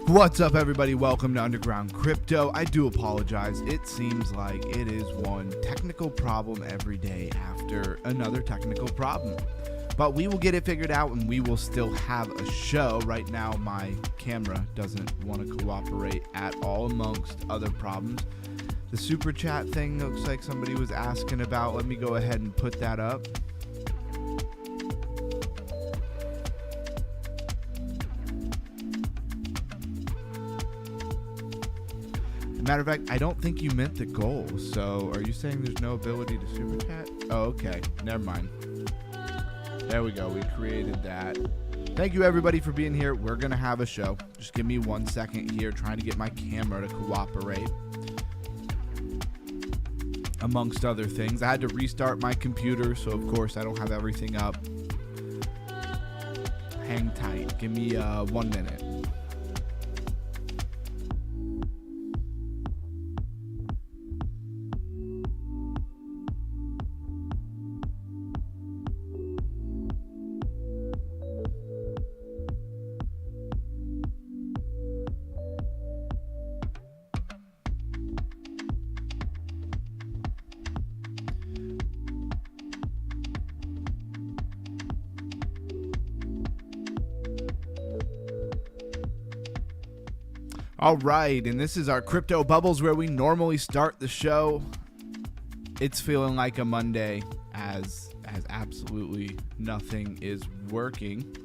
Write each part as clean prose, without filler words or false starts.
What's up, everybody? Welcome to Underground Crypto. I do apologize. It seems like it is one technical problem every day after another technical problem. But we will get it figured out and we will still have a show. Right now, my camera doesn't want to cooperate at all amongst other problems. The super chat thing looks like somebody was asking about. Let me go ahead and put that up. Matter of fact, I don't think you meant the goal. So are you saying there's no ability to super chat? Oh, okay. Never mind. There we go. We created that. Thank you, everybody, for being here. We're going to have a show. Just give me 1 second here, trying to get my camera to cooperate. Amongst other things. I had to restart my computer, so of course I don't have everything up. Hang tight. Give me 1 minute. All right, and this is our Crypto Bubbles where we normally start the show. It's feeling like a Monday as absolutely nothing is working.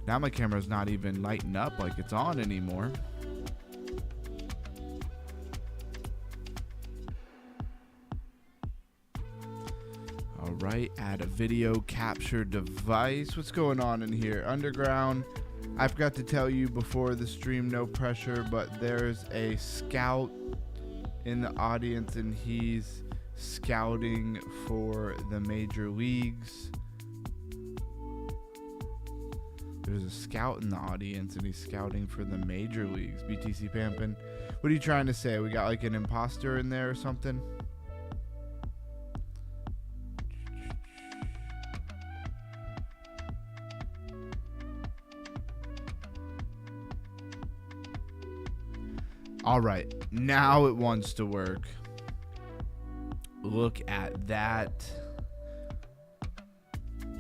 Now my camera's not even lighting up like it's on anymore. All right, add a video capture device. What's going on in here? Underground. I forgot to tell you before the stream, no pressure, but there's a scout in the audience and he's scouting for the major leagues. There's a scout in the audience and he's scouting for the major leagues. BTC Pampin. What are you trying to say? We got like an imposter in there or something? All right, now it wants to work. Look at that.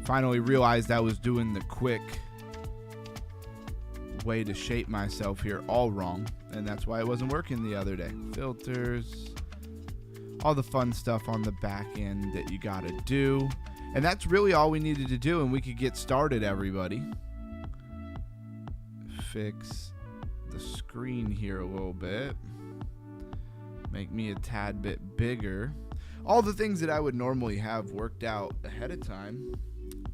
Finally realized I was doing the quick way to shape myself here all wrong, and that's why it wasn't working the other day. Filters, all the fun stuff on the back end that you gotta do. And that's really all we needed to do, and we could get started, everybody. Fix the screen here a little bit, make me a tad bit bigger. All the things that I would normally have worked out ahead of time,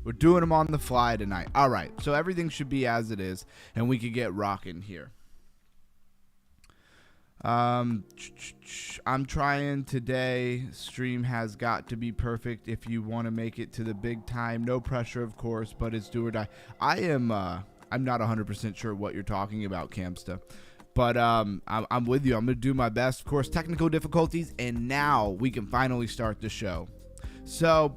we're doing them on the fly tonight. All right, so everything should be as it is and we could get rocking here. I'm trying today. Stream has got to be perfect if you want to make it to the big time. No pressure, of course, but it's do or die. I'm not 100% sure what you're talking about, Camsta, but I'm with you. I'm going to do my best. Of course, technical difficulties, and now we can finally start the show. So,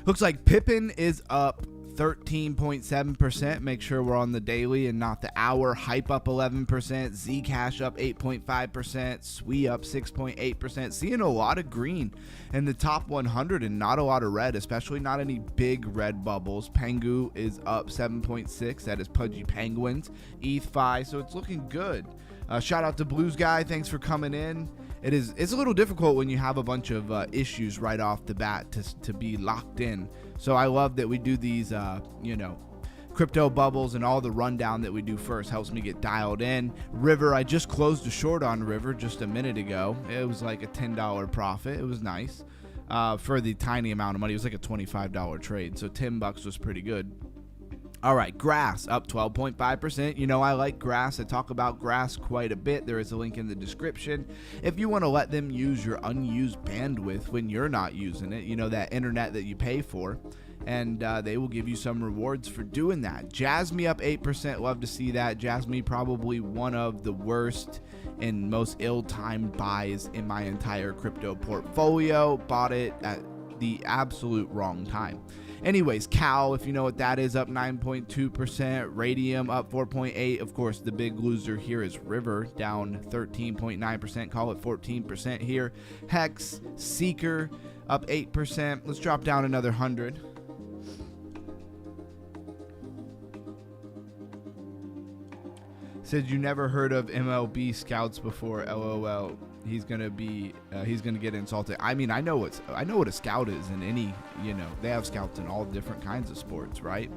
looks like Pippin is up 13.7%. Make sure we're on the daily and not the hour. Hype up 11%. Zcash up 8.5%. Sui up 6.8%. Seeing a lot of green in the top 100 and not a lot of red, especially not any big red bubbles. Pengu is up 7.6. That is Pudgy Penguins. ETH5. So it's looking good. Shout out to Blues Guy. Thanks for coming in. It's a little difficult when you have a bunch of issues right off the bat to be locked in. So I love that we do these, crypto bubbles, and all the rundown that we do first helps me get dialed in. River, I just closed a short on River just a minute ago. It was like a $10 profit. It was nice for the tiny amount of money. It was like a $25 trade. So $10 was pretty good. All right, Grass up 12.5%. You know, I like Grass. I talk about Grass quite a bit. There is a link in the description. If you want to let them use your unused bandwidth when you're not using it, you know, that internet that you pay for, and they will give you some rewards for doing that. Jasmy up 8%. Love to see that. Jasmy probably one of the worst and most ill-timed buys in my entire crypto portfolio. Bought it at the absolute wrong time. Anyways, Cal, if you know what that is, up 9.2%. Radium up 4.8%. Of course, the big loser here is River, down 13.9%. Call it 14% here. Hex, Seeker, up 8%. Let's drop down another 100. Said you never heard of MLB scouts before. LOL. He's gonna get insulted. I mean, I know what a scout is in any, they have scouts in all different kinds of sports, right?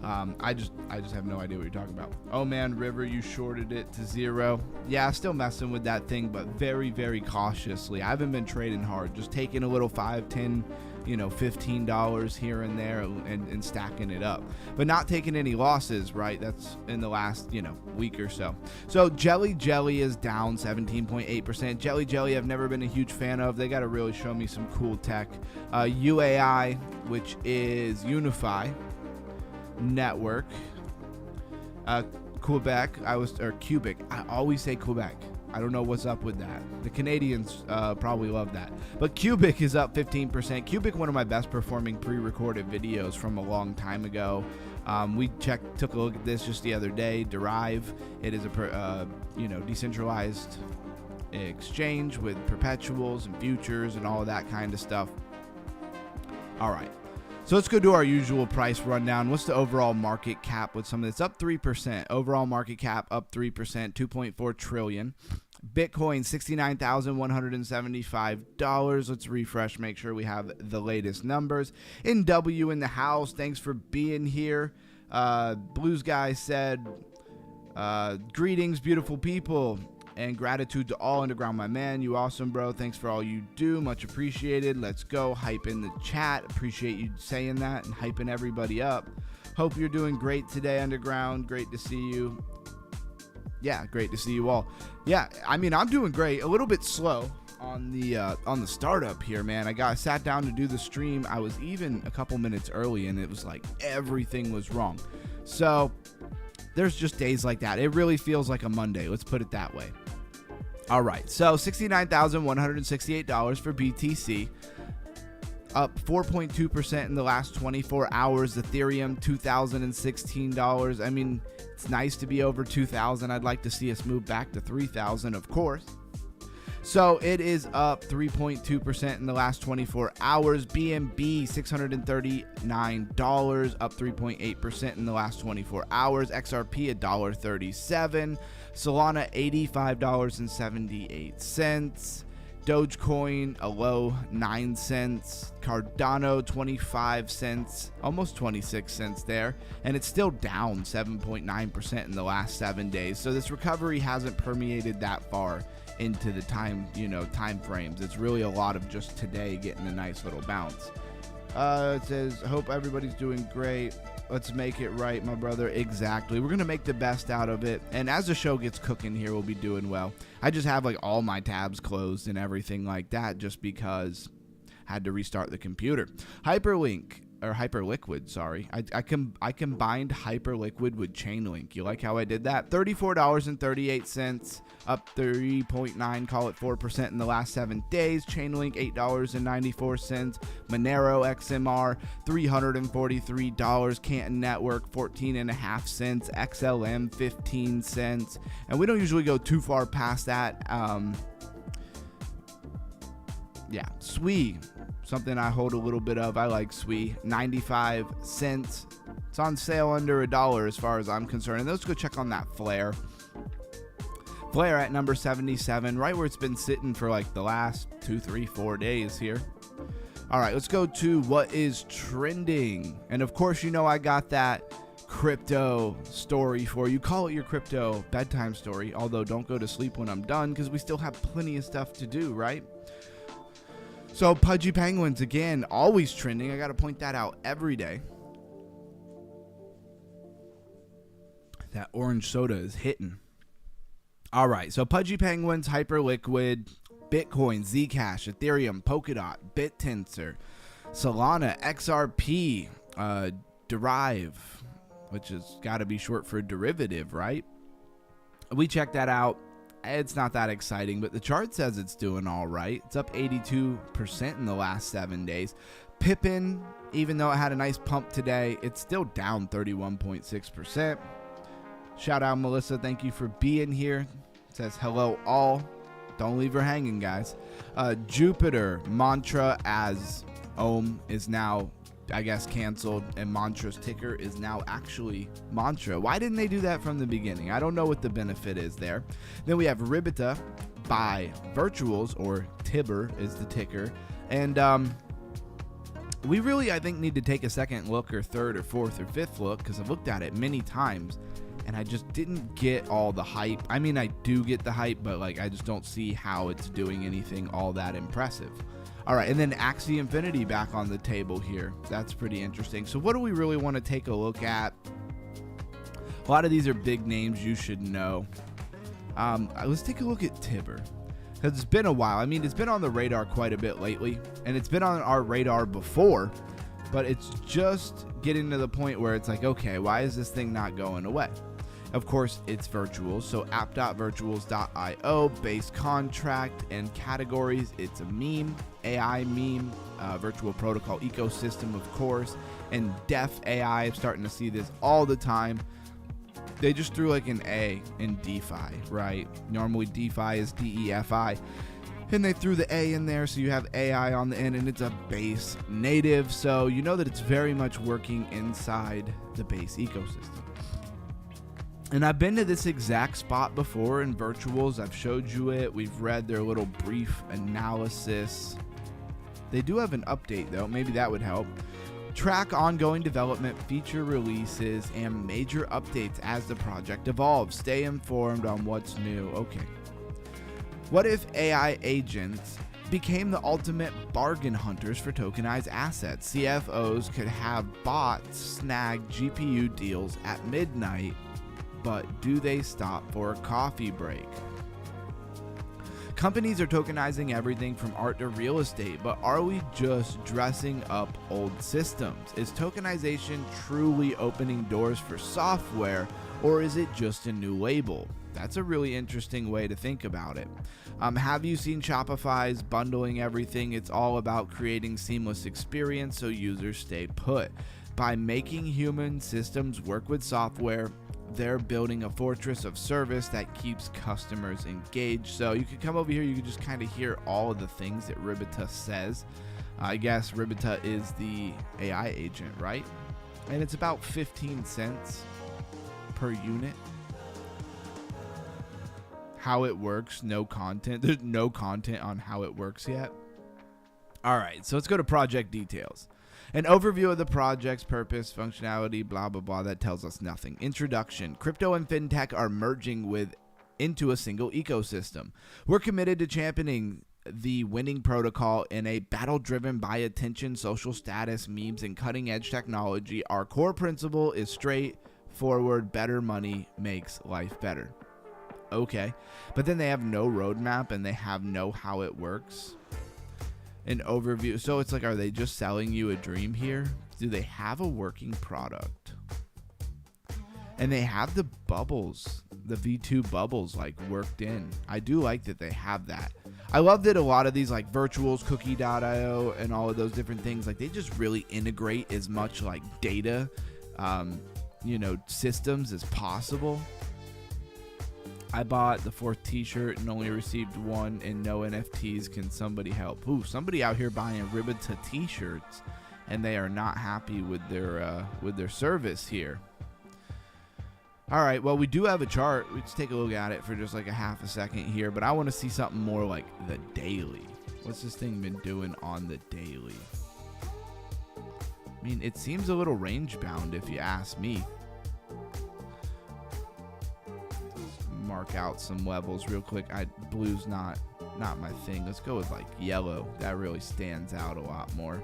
I just have no idea what you're talking about. Oh man, River, you shorted it to 0. Yeah, still messing with that thing, but very, very cautiously. I haven't been trading hard, just taking a little 5, 10, $15 here and there and stacking it up, but not taking any losses, right? That's in the last, week or so. So Jelly is down 17.8%. Jelly I've never been a huge fan of. They got to really show me some cool tech. UAI, which is Unify Network. Quebec, Cubic. I always say Quebec. I don't know what's up with that. The Canadians probably love that. But Cubic is up 15%. Cubic, one of my best performing pre-recorded videos from a long time ago. We took a look at this just the other day. Derive. It is a decentralized exchange with perpetuals and futures and all of that kind of stuff. All right. So let's go do our usual price rundown. What's the overall market cap with some of this? Up 3%. Overall market cap up 3%, 2.4 trillion. Bitcoin, $69,175. Let's refresh, make sure we have the latest numbers. NW in the house, thanks for being here. Blues Guy said, greetings, beautiful people, and gratitude to all underground, my man. You awesome, bro. Thanks for all you do. Much appreciated. Let's go. Hype in the chat. Appreciate you saying that and hyping everybody up. Hope you're doing great today, underground. Great to see you. Yeah, great to see you all. Yeah, I mean, I'm doing great. A little bit slow on the startup here, man. I sat down to do the stream. I was even a couple minutes early, and it was like everything was wrong. So there's just days like that. It really feels like a Monday. Let's put it that way. All right, so $69,168 for BTC, up 4.2% in the last 24 hours. Ethereum, $2,016. I mean, it's nice to be over 2,000. I'd like to see us move back to 3,000, of course. So it is up 3.2% in the last 24 hours. BNB, $639, up 3.8% in the last 24 hours. XRP, $1.37. Solana, $85.78. Dogecoin, a low 9 cents. Cardano, 25 cents, almost 26 cents there. And it's still down 7.9% in the last 7 days. So this recovery hasn't permeated that far into the time frames. It's really a lot of just today getting a nice little bounce. It says, hope everybody's doing great. Let's make it right, my brother. Exactly. We're going to make the best out of it. And as the show gets cooking here, we'll be doing well. I just have like all my tabs closed and everything like that just because I had to restart the computer. Hyperliquid, sorry. I combined Hyperliquid with Chainlink. You like how I did that? $34.38, up 3.9, call it 4% in the last 7 days. Chainlink, $8.94. Monero XMR, $343. Canton Network, 14.5 cents. XLM, 15 cents. And we don't usually go too far past that. Yeah, SWE, something I hold a little bit of. I like SWE, 95 cents. It's on sale under $1 as far as I'm concerned. And let's go check on that Flare. Flare at number 77, right where it's been sitting for like the last 2, 3, 4 days here. All right, let's go to what is trending. And of course, I got that crypto story for you. Call it your crypto bedtime story. Although don't go to sleep when I'm done because we still have plenty of stuff to do, right? So Pudgy Penguins, again, always trending. I got to point that out every day. That orange soda is hitting. All right, so Pudgy Penguins, Hyperliquid, Bitcoin, Zcash, Ethereum, Polkadot, BitTensor, Solana, XRP, Derive, which has got to be short for derivative, right? We checked that out. it's not that exciting, but the chart says it's doing all right. It's up 82% in the last 7 days. Pippin, even though it had a nice pump today, it's still down 31.6%. Shout out Melissa, thank you for being here. It says hello all. Don't leave her hanging, guys. Jupiter, Mantra as Ohm is now, I guess, canceled, and Mantra's ticker is now actually Mantra. Why didn't they do that from the beginning? I don't know what the benefit is there. Then we have Ribita by Virtuals, or Tibber is the ticker. And we really, I think, need to take a second look, or third or fourth or fifth look, because I've looked at it many times and I just didn't get all the hype. I mean, I do get the hype, but like I just don't see how it's doing anything all that impressive. All right, and then Axie Infinity back on the table here. That's pretty interesting. So what do we really want to take a look at? A lot of these are big names you should know. Let's take a look at Tibber, because it's been a while. I mean, it's been on the radar quite a bit lately, and it's been on our radar before, but it's just getting to the point where it's like, okay, why is this thing not going away? Of course, it's virtuals, so app.virtuals.io, base contract and categories. It's a meme, AI meme, virtual protocol ecosystem, of course, and Def AI. I'm starting to see this all the time. They just threw like an A in DeFi, right? Normally DeFi is DEFI, and they threw the A in there, so you have AI on the end, and it's a base native, so you know that it's very much working inside the base ecosystem. And I've been to this exact spot before in virtuals. I've showed you it. We've read their little brief analysis. They do have an update, though. Maybe that would help. Track ongoing development, feature releases, and major updates as the project evolves. Stay informed on what's new. Okay. What if AI agents became the ultimate bargain hunters for tokenized assets? CFOs could have bots snag GPU deals at midnight, but do they stop for a coffee break? Companies are tokenizing everything from art to real estate, but are we just dressing up old systems? Is tokenization truly opening doors for software, or is it just a new label? That's a really interesting way to think about it. Have you seen Shopify's bundling everything? It's all about creating seamless experience so users stay put. By making human systems work with software, they're building a fortress of service that keeps customers engaged. So you could come over here, you could just kind of hear all of the things that Ribita says. I guess Ribita is the AI agent, right? And it's about 15 cents per unit. How it works, no content. There's no content on how it works yet. All right, so let's go to project details. An overview of the project's purpose, functionality, blah, blah, blah. That tells us nothing. Introduction. Crypto and fintech are merging into a single ecosystem. We're committed to championing the winning protocol in a battle driven by attention, social status, memes, and cutting-edge technology. Our core principle is straightforward. Better money makes life better. Okay. But then they have no roadmap and they have no how it works. An overview. So it's like, are they just selling you a dream here? Do they have a working product? And they have the bubbles, the V2 bubbles, like worked in. I do like that they have that. I love that a lot of these like virtuals, cookie.io, and all of those different things, like they just really integrate as much like data, systems as possible. I bought the 4th t-shirt and only received 1 and no NFTs. Can somebody help? Ooh, somebody out here buying Ribita t-shirts and they are not happy with their service here. All right, well, we do have a chart. Let's take a look at it for just like a half a second here, but I want to see something more like the daily. What's this thing been doing on the daily? I mean, it seems a little range bound if you ask me. Mark out some levels real quick. Blue's not my thing. Let's go with like yellow. That really stands out a lot more.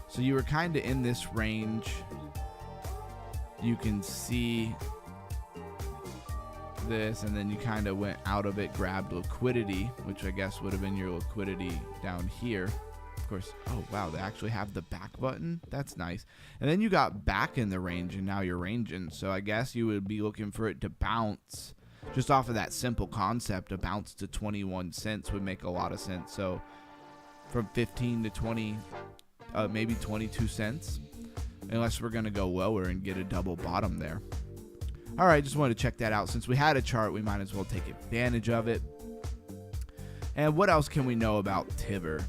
So you were kind of in this range. You can see this, and then you kind of went out of it, grabbed liquidity, which I guess would have been your liquidity down here. Of course, oh wow, they actually have the back button. That's nice. And then you got back in the range, and now you're ranging. So I guess you would be looking for it to bounce. just off of that simple concept, a bounce to 21 cents would make a lot of sense. So from 15 to 20, maybe 22 cents, unless we're going to go lower and get a double bottom there. All right, just wanted to check that out. Since we had a chart, we might as well take advantage of it. And what else can we know about Tibber?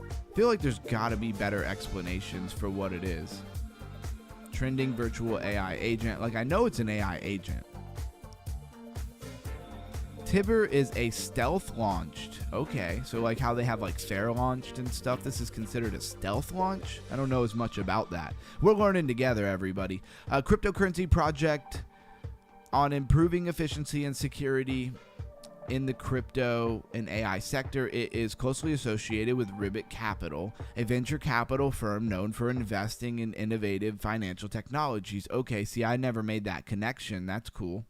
I feel like there's got to be better explanations for what it is. Trending virtual AI agent. Like, I know it's an AI agent. Tibber is a stealth launched. Okay, so like how they have like fair launched and stuff, this is considered a stealth launch? I don't know as much about that. We're learning together, everybody. A cryptocurrency project on improving efficiency and security in the crypto and AI sector. It is closely associated with Ribbit Capital, a venture capital firm known for investing in innovative financial technologies. Okay, see, I never made that connection. That's cool.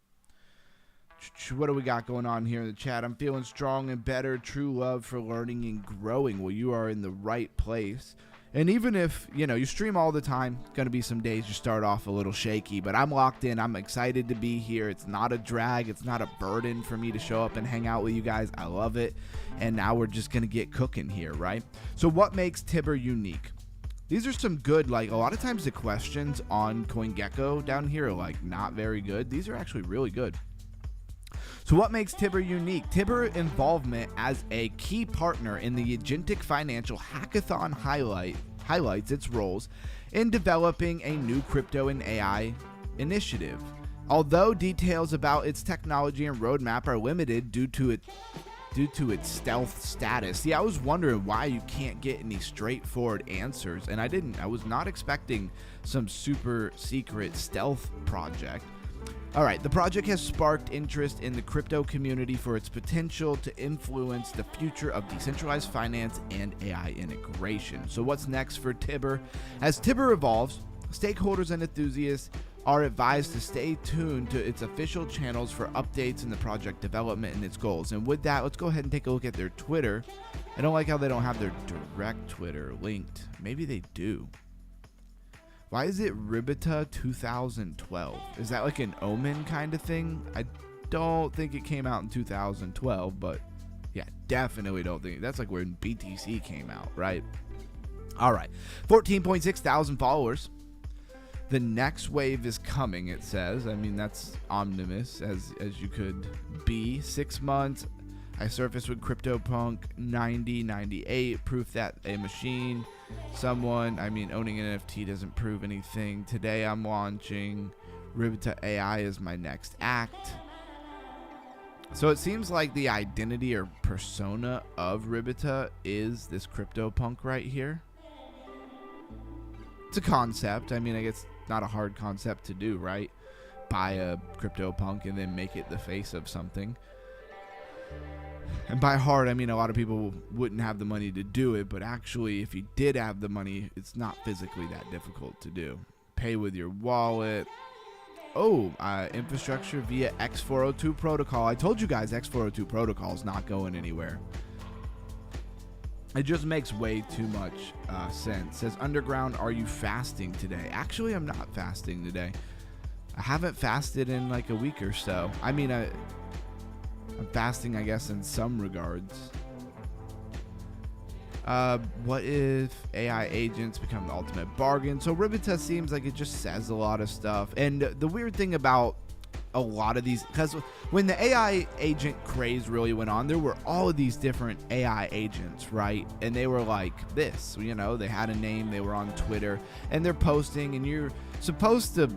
What do we got going on here in the chat? I'm feeling strong and better. True love for learning and growing. Well, you are in the right place. And even if, you stream all the time, going to be some days you start off a little shaky, but I'm locked in. I'm excited to be here. It's not a drag. It's not a burden for me to show up and hang out with you guys. I love it. And now we're just going to get cooking here, right? So what makes Tibber unique? These are some good, like, a lot of times the questions on CoinGecko down here are, like, not very good. These are actually really good. So what makes Tibber unique? Tibber involvement as a key partner in the Agentic Financial Hackathon highlights its roles in developing a new crypto and AI initiative. Although details about its technology and roadmap are limited due to its stealth status. See, I was wondering why you can't get any straightforward answers, and I was not expecting some super secret stealth project. All right, the project has sparked interest in the crypto community for its potential to influence the future of decentralized finance and AI integration. So what's next for Tibber? As Tibber evolves, stakeholders and enthusiasts are advised to stay tuned to its official channels for updates in the project development and its goals. And with that, let's go ahead and take a look at their Twitter. I don't like how they don't have their direct Twitter linked. Maybe they do. Why is it Ribita 2012? Is that like an Omen kind of thing? I don't think it came out in 2012, but yeah, definitely don't think. That's like when BTC came out, right? All right, 14.6 thousand followers. The next wave is coming, it says. I mean, that's omnibus as you could be. 6 months. I surfaced with CryptoPunk 98, proof that a machine, owning an NFT doesn't prove anything. Today I'm launching Ribita AI is my next act. So it seems like the identity or persona of Ribita is this CryptoPunk right here. It's a concept. I guess not a hard concept to do, right? Buy a CryptoPunk and then make it the face of something. And by hard, I mean a lot of people wouldn't have the money to do it, but actually, if you did have the money, it's not physically that difficult to do. Pay with your wallet. Infrastructure via X402 protocol. I told you guys X402 protocol is not going anywhere. It just makes way too much sense. Says Underground, are you fasting today? Actually, I'm not fasting today. I haven't fasted in like a week or so. I'm fasting, I guess, in some regards. What if AI agents become the ultimate bargain? So Ribita seems like it just says a lot of stuff. And the weird thing about a lot of these, because when the AI agent craze really went on, there were all of these different AI agents, right? And they were like this, they had a name, they were on Twitter, and they're posting, and you're supposed to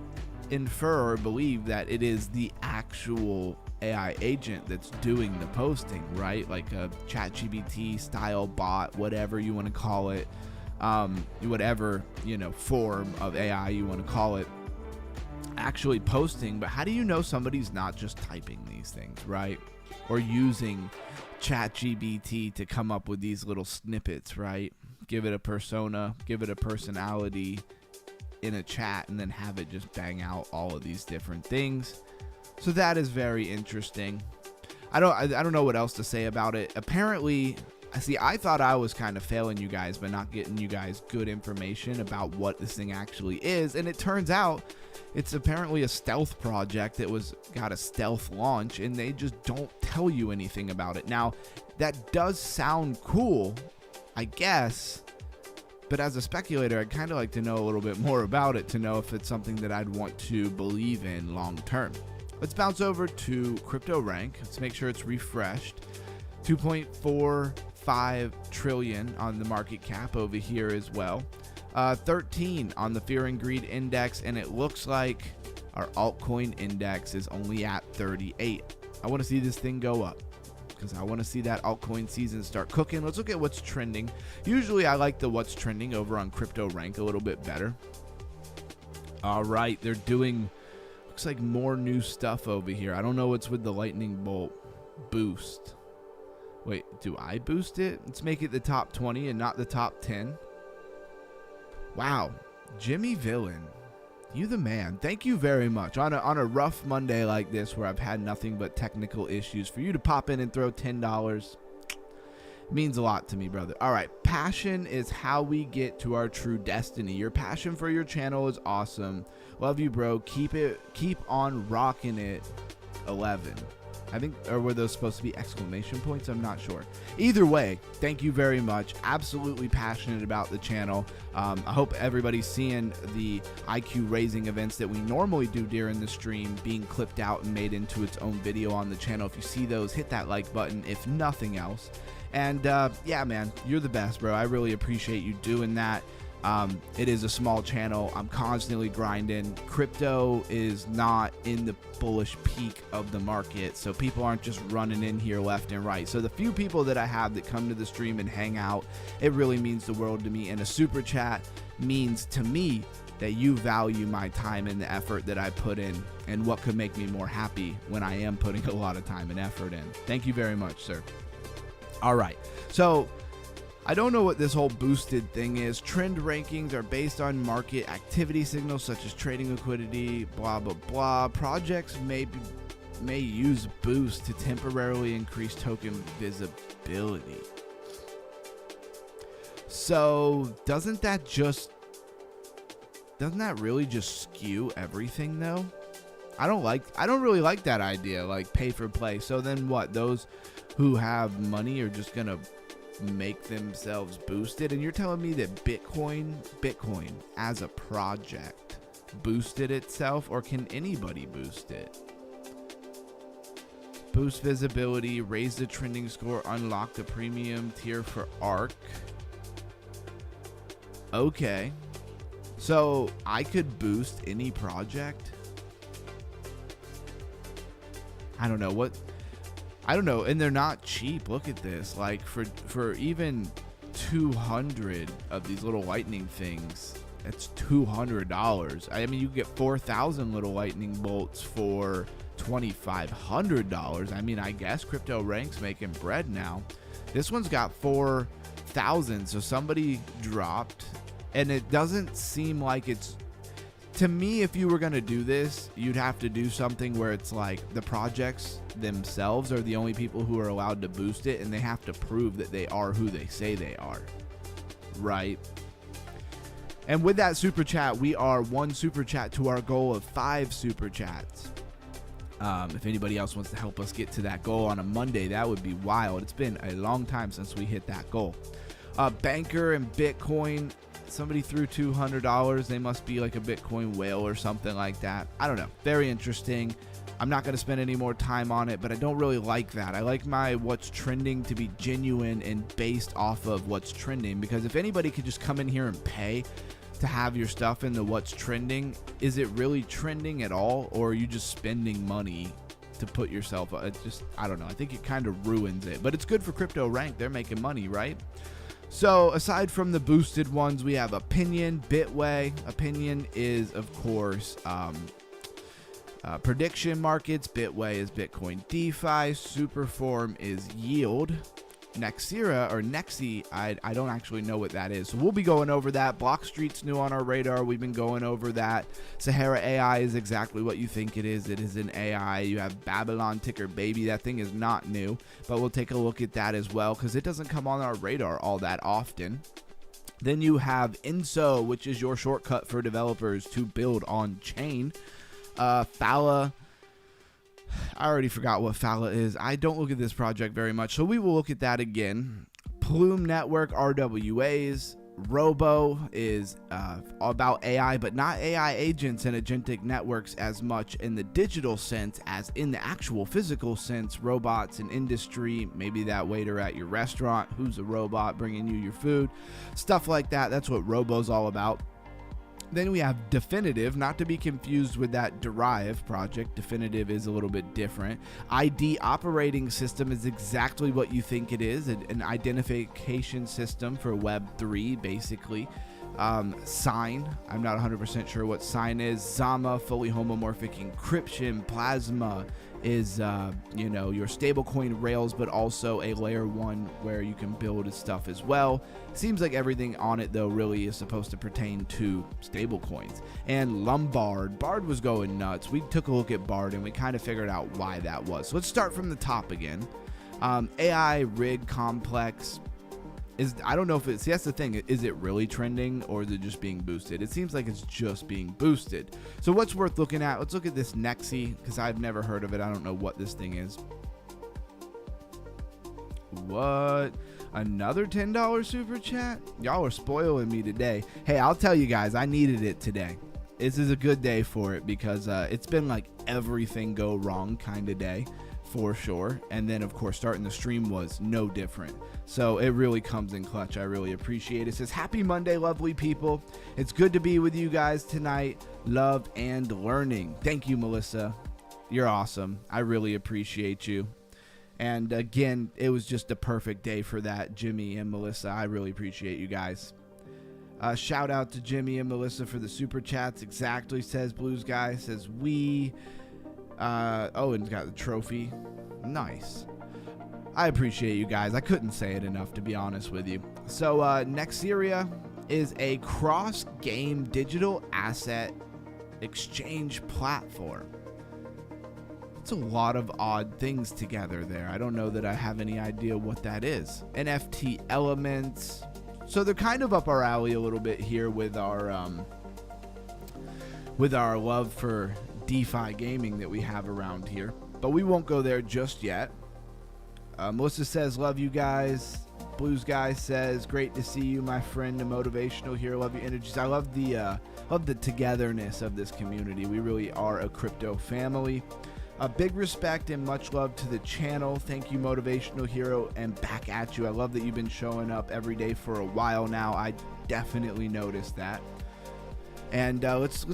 infer or believe that it is the actual AI agent that's doing the posting, right? Like a ChatGPT style bot, whatever you want to call it, whatever form of AI you want to call it, actually posting. But how do you know somebody's not just typing these things, right? Or using ChatGPT to come up with these little snippets, right? Give it a persona, give it a personality in a chat, and then have it just bang out all of these different things. So that is very interesting. I don't know what else to say about it. Apparently, See, I thought I was kind of failing you guys by not getting you guys good information about what this thing actually is. And it turns out it's apparently a stealth project that got a stealth launch, and they just don't tell you anything about it. Now, that does sound cool, I guess. But as a speculator, I'd kind of like to know a little bit more about it to know if it's something that I'd want to believe in long term. Let's bounce over to crypto rank. Let's make sure it's refreshed. 2.45 trillion on the market cap over here as well. 13 on the fear and greed index, and it looks like our altcoin index is only at 38. I want to see this thing go up, because I want to see that altcoin season start cooking. Let's look at what's trending. Usually I like the what's trending over on crypto rank a little bit better. All right, they're doing, looks like more new stuff over here. I don't know what's with the lightning bolt boost. Wait, do I boost it? Let's make it the top 20 and not the top 10. Wow, Jimmy Villain, you the man. Thank you very much. On a rough Monday like this where I've had nothing but technical issues, for you to pop in and throw $10 means a lot to me, brother. All right, passion is how we get to our true destiny. Your passion for your channel is awesome. Love you, bro. Keep on rocking it. 11. I think, or were those supposed to be exclamation points? I'm not sure. Either way, thank you very much. Absolutely passionate about the channel. I hope everybody's seeing the IQ raising events that we normally do during the stream being clipped out and made into its own video on the channel. If you see those, hit that like button, if nothing else. And yeah, man, you're the best, bro. I really appreciate you doing that. It is a small channel. I'm constantly grinding. Crypto is not in the bullish peak of the market, so people aren't just running in here left and right. So the few people that I have that come to the stream and hang out, it really means the world to me. And a super chat means to me that you value my time and the effort that I put in, and what could make me more happy when I am putting a lot of time and effort in. Thank you very much, sir. All right, so I don't know what this whole boosted thing is. Trend rankings are based on market activity signals such as trading liquidity, blah, blah, blah. Projects may use boost to temporarily increase token visibility. So doesn't that really just skew everything though? I don't really like that idea, like pay for play. So then what? Those who have money are just gonna make themselves boosted? And you're telling me that Bitcoin as a project boosted itself, or can anybody boost it? Boost visibility, raise the trending score, unlock the premium tier for ARC. Okay, so I could boost any project. I don't know, and they're not cheap. Look at this, like for even 200 of these little lightning things, it's $200. I mean, you get 4,000 little lightning bolts for $2,500. I mean, I guess crypto rank's making bread now. This one's got 4,000, so somebody dropped, and it doesn't seem like it's, to me, if you were going to do this, you'd have to do something where it's like the projects themselves are the only people who are allowed to boost it, and they have to prove that they are who they say they are, right? And with that super chat, we are one super chat to our goal of 5 super chats. If anybody else wants to help us get to that goal on a Monday, that would be wild. It's been a long time since we hit that goal. Banker and Bitcoin, somebody threw $200. They must be like a Bitcoin whale or something like that. I don't know. Very interesting. I'm not going to spend any more time on it, but I don't really like that. I like my what's trending to be genuine and based off of what's trending, because if anybody could just come in here and pay to have your stuff in the what's trending, is it really trending at all, or are you just spending money to put yourself, I don't know. I think it kind of ruins it, but it's good for crypto rank. They're making money, right? So aside from the boosted ones, we have Opinion, Bitway. Opinion is, of course, prediction markets. Bitway is Bitcoin DeFi. Superform is yield. Nexira or Nexi, I don't actually know what that is. So we'll be going over that. Blockstreet's new on our radar. We've been going over that. Sahara AI is exactly what you think it is. It is an AI. You have Babylon Ticker Baby. That thing is not new, but we'll take a look at that as well because it doesn't come on our radar all that often. Then you have INSO, which is your shortcut for developers to build on chain. Fala. I already forgot what Fala is. I don't look at this project very much, so we will look at that again. Plume Network RWAs. Robo is about AI, but not AI agents and agentic networks as much in the digital sense as in the actual physical sense. Robots in industry, maybe that waiter at your restaurant who's a robot bringing you your food, stuff like that. That's what Robo's all about. Then we have Definitive, not to be confused with that Derive project. Definitive is a little bit different. ID operating system is exactly what you think it is, an identification system for Web3, basically. Sign, I'm not 100% sure what Sign is. Zama, fully homomorphic encryption. Plasma is, your stablecoin rails, but also a layer 1 where you can build stuff as well. Seems like everything on it, though, really is supposed to pertain to stablecoins. And Lombard. Bard was going nuts. We took a look at Bard, and we kind of figured out why that was. So let's start from the top again. AI rig complex. I don't know if it's, that's the thing, is it really trending or is it just being boosted? It seems like it's just being boosted. So what's worth looking at? Let's look at this Nexi, because I've never heard of it. I don't know what this thing is. What? Another $10 super chat? Y'all are spoiling me today. Hey, I'll tell you guys, I needed it today. This is a good day for it because it's been like everything go wrong kind of day. For sure. And then of course starting the stream was no different, so it really comes in clutch. I really appreciate it. It says happy Monday, lovely people. It's good to be with you guys tonight. Love and learning. Thank you, Melissa, you're awesome. I really appreciate you. And again, it was just a perfect day for that. Jimmy and Melissa, I really appreciate you guys. Shout out to Jimmy and Melissa for the super chats. Exactly, says Blues Guy. Says we and it's got the trophy. Nice. I appreciate you guys. I couldn't say it enough, to be honest with you. So Nexira is a cross-game digital asset exchange platform. It's a lot of odd things together there. I don't know that I have any idea what that is. NFT elements. So they're kind of up our alley a little bit here with our love for DeFi gaming that we have around here, but we won't go there just yet. Melissa says love you guys. Blues Guy says great to see you, my friend, a motivational hero. Love your energies. I love the togetherness of this community. We really are a crypto family. A big respect and much love to the channel. Thank you, motivational hero, and back at you. I love that you've been showing up every day for a while now. I definitely noticed that. And let's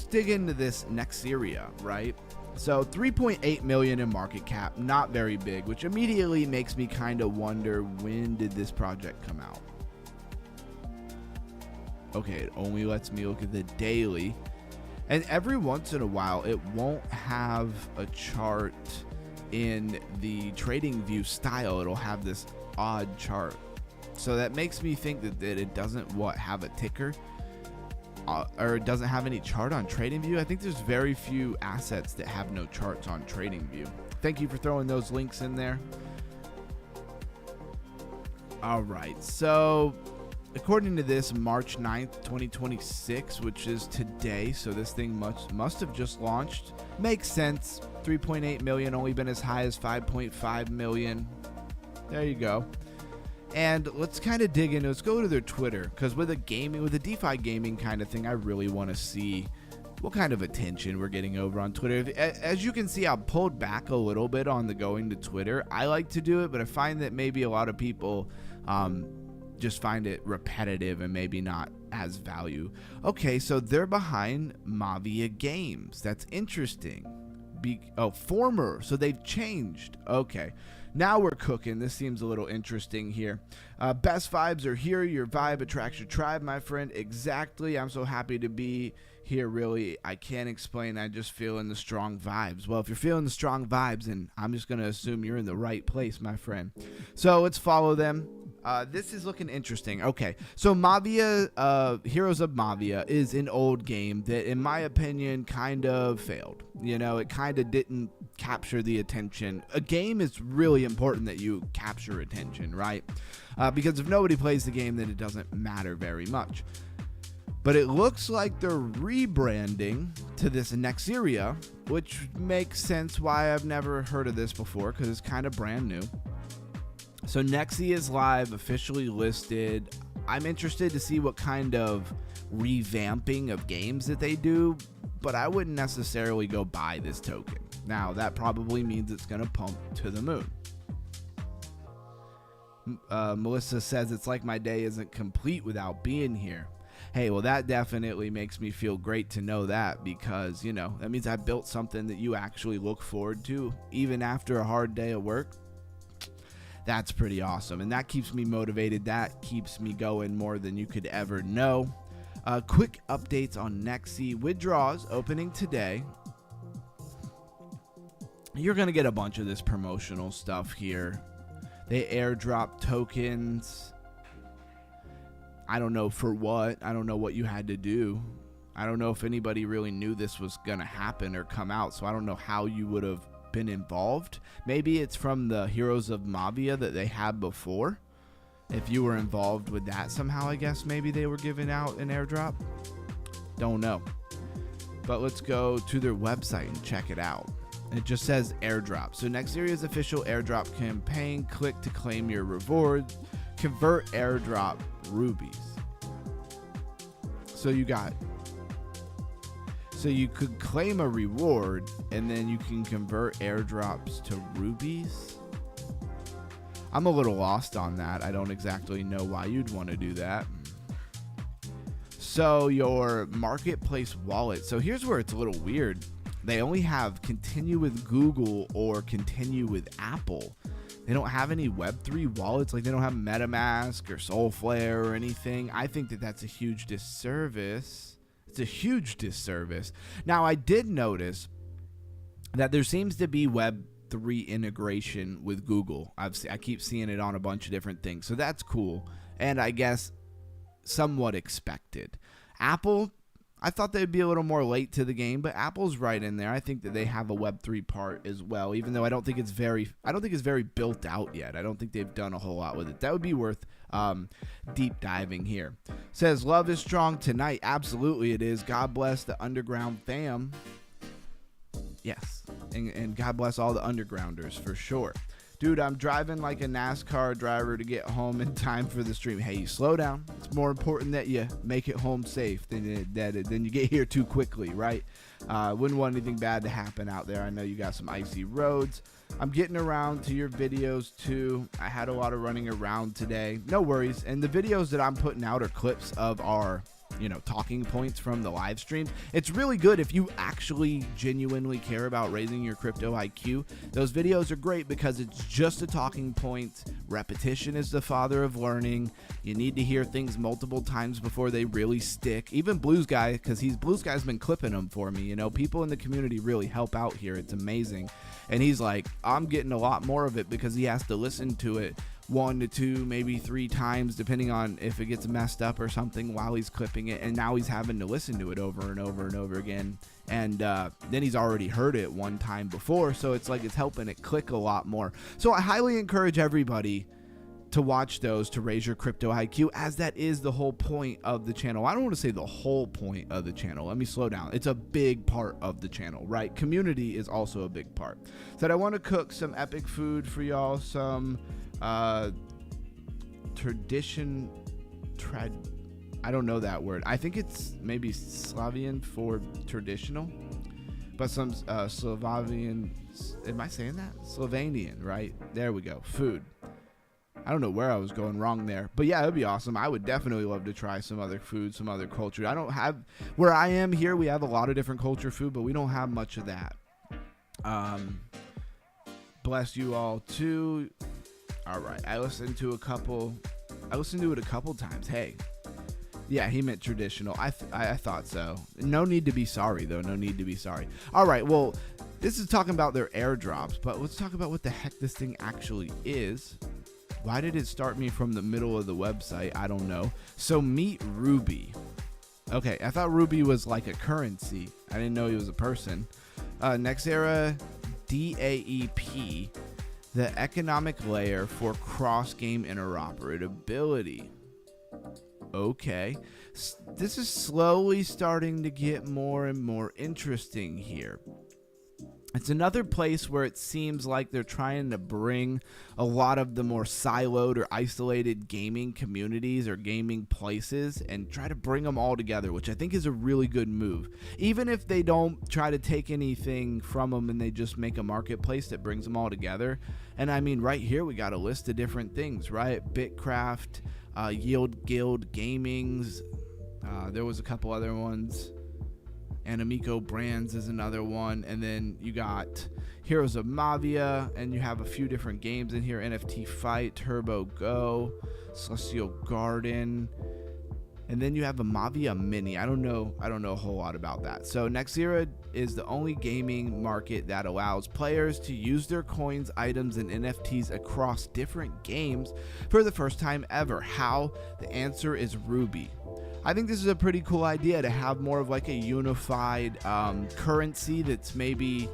dig into this Nexira, right? So 3.8 million in market cap, not very big, which immediately makes me kind of wonder, when did this project come out? Okay, it only lets me look at the daily, and every once in a while it won't have a chart in the trading view style. It'll have this odd chart, so that makes me think that it doesn't have a ticker. Or it doesn't have any chart on TradingView. I think there's very few assets that have no charts on TradingView. Thank you for throwing those links in there. All right, so according to this, March 9th, 2026, which is today, so this thing must have just launched. Makes sense. 3.8 million, only been as high as 5.5 million. There you go. And let's kind of dig into, let's go to their Twitter, because with a DeFi gaming kind of thing, I really want to see what kind of attention we're getting over on Twitter. As you can see, I pulled back a little bit on the going to Twitter. I like to do it, but I find that maybe a lot of people just find it repetitive and maybe not as value. Okay, so they're behind Mavia Games. That's interesting. Former, so they've changed. Okay, now we're cooking. This seems a little interesting here. Best vibes are here. Your vibe attracts your tribe, my friend. Exactly. I'm so happy to be here really. I can't explain. I just feeling the strong vibes. Well, if you're feeling the strong vibes, then I'm just going to assume you're in the right place, my friend. So let's follow them. This is looking interesting. Okay, so Mavia, Heroes of Mavia is an old game that, in my opinion, kind of failed. You know, it kind of didn't capture the attention. A game is really important that you capture attention, right? Because if nobody plays the game, then it doesn't matter very much. But it looks like they're rebranding to this Nexeria, which makes sense why I've never heard of this before, because it's kind of brand new. So Nexi is live, officially listed. I'm interested to see what kind of revamping of games that they do, but I wouldn't necessarily go buy this token. Now, that probably means it's going to pump to the moon. Melissa says, it's like my day isn't complete without being here. Hey, well, that definitely makes me feel great to know that, because, you know, that means I built something that you actually look forward to, even after a hard day of work. That's pretty awesome, and that keeps me motivated. That keeps me going more than you could ever know. Quick updates on Nexi. Withdrawals opening today. You're going to get a bunch of this promotional stuff here. They airdrop tokens. I don't know for what. I don't know what you had to do. I don't know if anybody really knew this was going to happen or come out, so I don't know how you would have been involved. Maybe it's from the Heroes of Mavia that they had before. If you were involved with that somehow, I guess maybe they were giving out an airdrop. Don't know. But let's go to their website and check it out. It just says airdrop. So Nexeria's official airdrop campaign. Click to claim your reward. Convert airdrop rubies. So you could claim a reward, and then you can convert airdrops to rubies. I'm a little lost on that. I don't exactly know why you'd want to do that. So your marketplace wallet. So here's where it's a little weird. They only have continue with Google or continue with Apple. They don't have any Web3 wallets. Like, they don't have MetaMask or Soulflare or anything. I think that that's a huge disservice. It's a huge disservice. Now, I did notice that there seems to be Web3 integration with Google. I keep seeing it on a bunch of different things. So that's cool. And I guess somewhat expected. Apple, I thought they'd be a little more late to the game, but Apple's right in there. I think that they have a Web3 part as well, even though I don't think it's very built out yet. I don't think they've done a whole lot with it. That would be worth deep diving here. Says, love is strong tonight. Absolutely it is. God bless the underground fam. Yes. And God bless all the undergrounders for sure. Dude, I'm driving like a NASCAR driver to get home in time for the stream. Hey, slow down. It's more important that you make it home safe than you get here too quickly, right? Wouldn't want anything bad to happen out there. I know you got some icy roads. I'm getting around to your videos too. I had a lot of running around today. No worries. And the videos that I'm putting out are clips of our, talking points from the live stream. It's really good if you actually genuinely care about raising your crypto IQ. Those videos are great because it's just a talking point. Repetition is the father of learning. You need to hear things multiple times before they really stick. Even Blues Guy, because Blues Guy's been clipping them for me. People in the community really help out here. It's amazing. And he's like, I'm getting a lot more of it because he has to listen to it 1 to 2, maybe 3 times, depending on if it gets messed up or something while he's clipping it. And now he's having to listen to it over and over and over again. And then he's already heard it one time before. So it's like it's helping it click a lot more. So I highly encourage everybody to watch those to raise your crypto IQ, as that is the whole point of the channel. I don't want to say the whole point of the channel. Let me slow down. It's a big part of the channel, right? Community is also a big part. So I want to cook some epic food for y'all. Some I don't know that word. I think it's maybe Slavian for traditional, but some Slovavian. Am I saying that? Slovenian, right? There we go. Food. I don't know where I was going wrong there, but yeah, it'd be awesome. I would definitely love to try some other food, some other culture. I don't have, where I am here, we have a lot of different culture food, but we don't have much of that. Bless you all too. All right, I listened to it a couple times. Hey, Yeah, he meant traditional. I thought so. No need to be sorry, though. No need to be sorry. All right, well, this is talking about their airdrops, but let's talk about what the heck this thing actually is. Why did it start me from the middle of the website? I don't know. So meet Ruby. Okay, I thought Ruby was like a currency. I didn't know he was a person. Next era, DAEP, the economic layer for cross-game interoperability. Okay, this is slowly starting to get more and more interesting here. It's another place where it seems like they're trying to bring a lot of the more siloed or isolated gaming communities or gaming places and try to bring them all together, which I think is a really good move. Even if they don't try to take anything from them and they just make a marketplace that brings them all together. And I mean, right here, we got a list of different things, right? Bitcraft, Yield Guild Gamings. There was a couple other ones. Animico Brands is another one, and then you got Heroes of Mavia, and you have a few different games in here: NFT Fight, Turbo Go, Celestial Garden, and then you have a Mavia Mini. I don't know a whole lot about that. So Nexera is the only gaming market that allows players to use their coins, items, and NFTs across different games for the first time ever. How? The answer is Ruby. I think this is a pretty cool idea to have more of like a unified currency that's maybe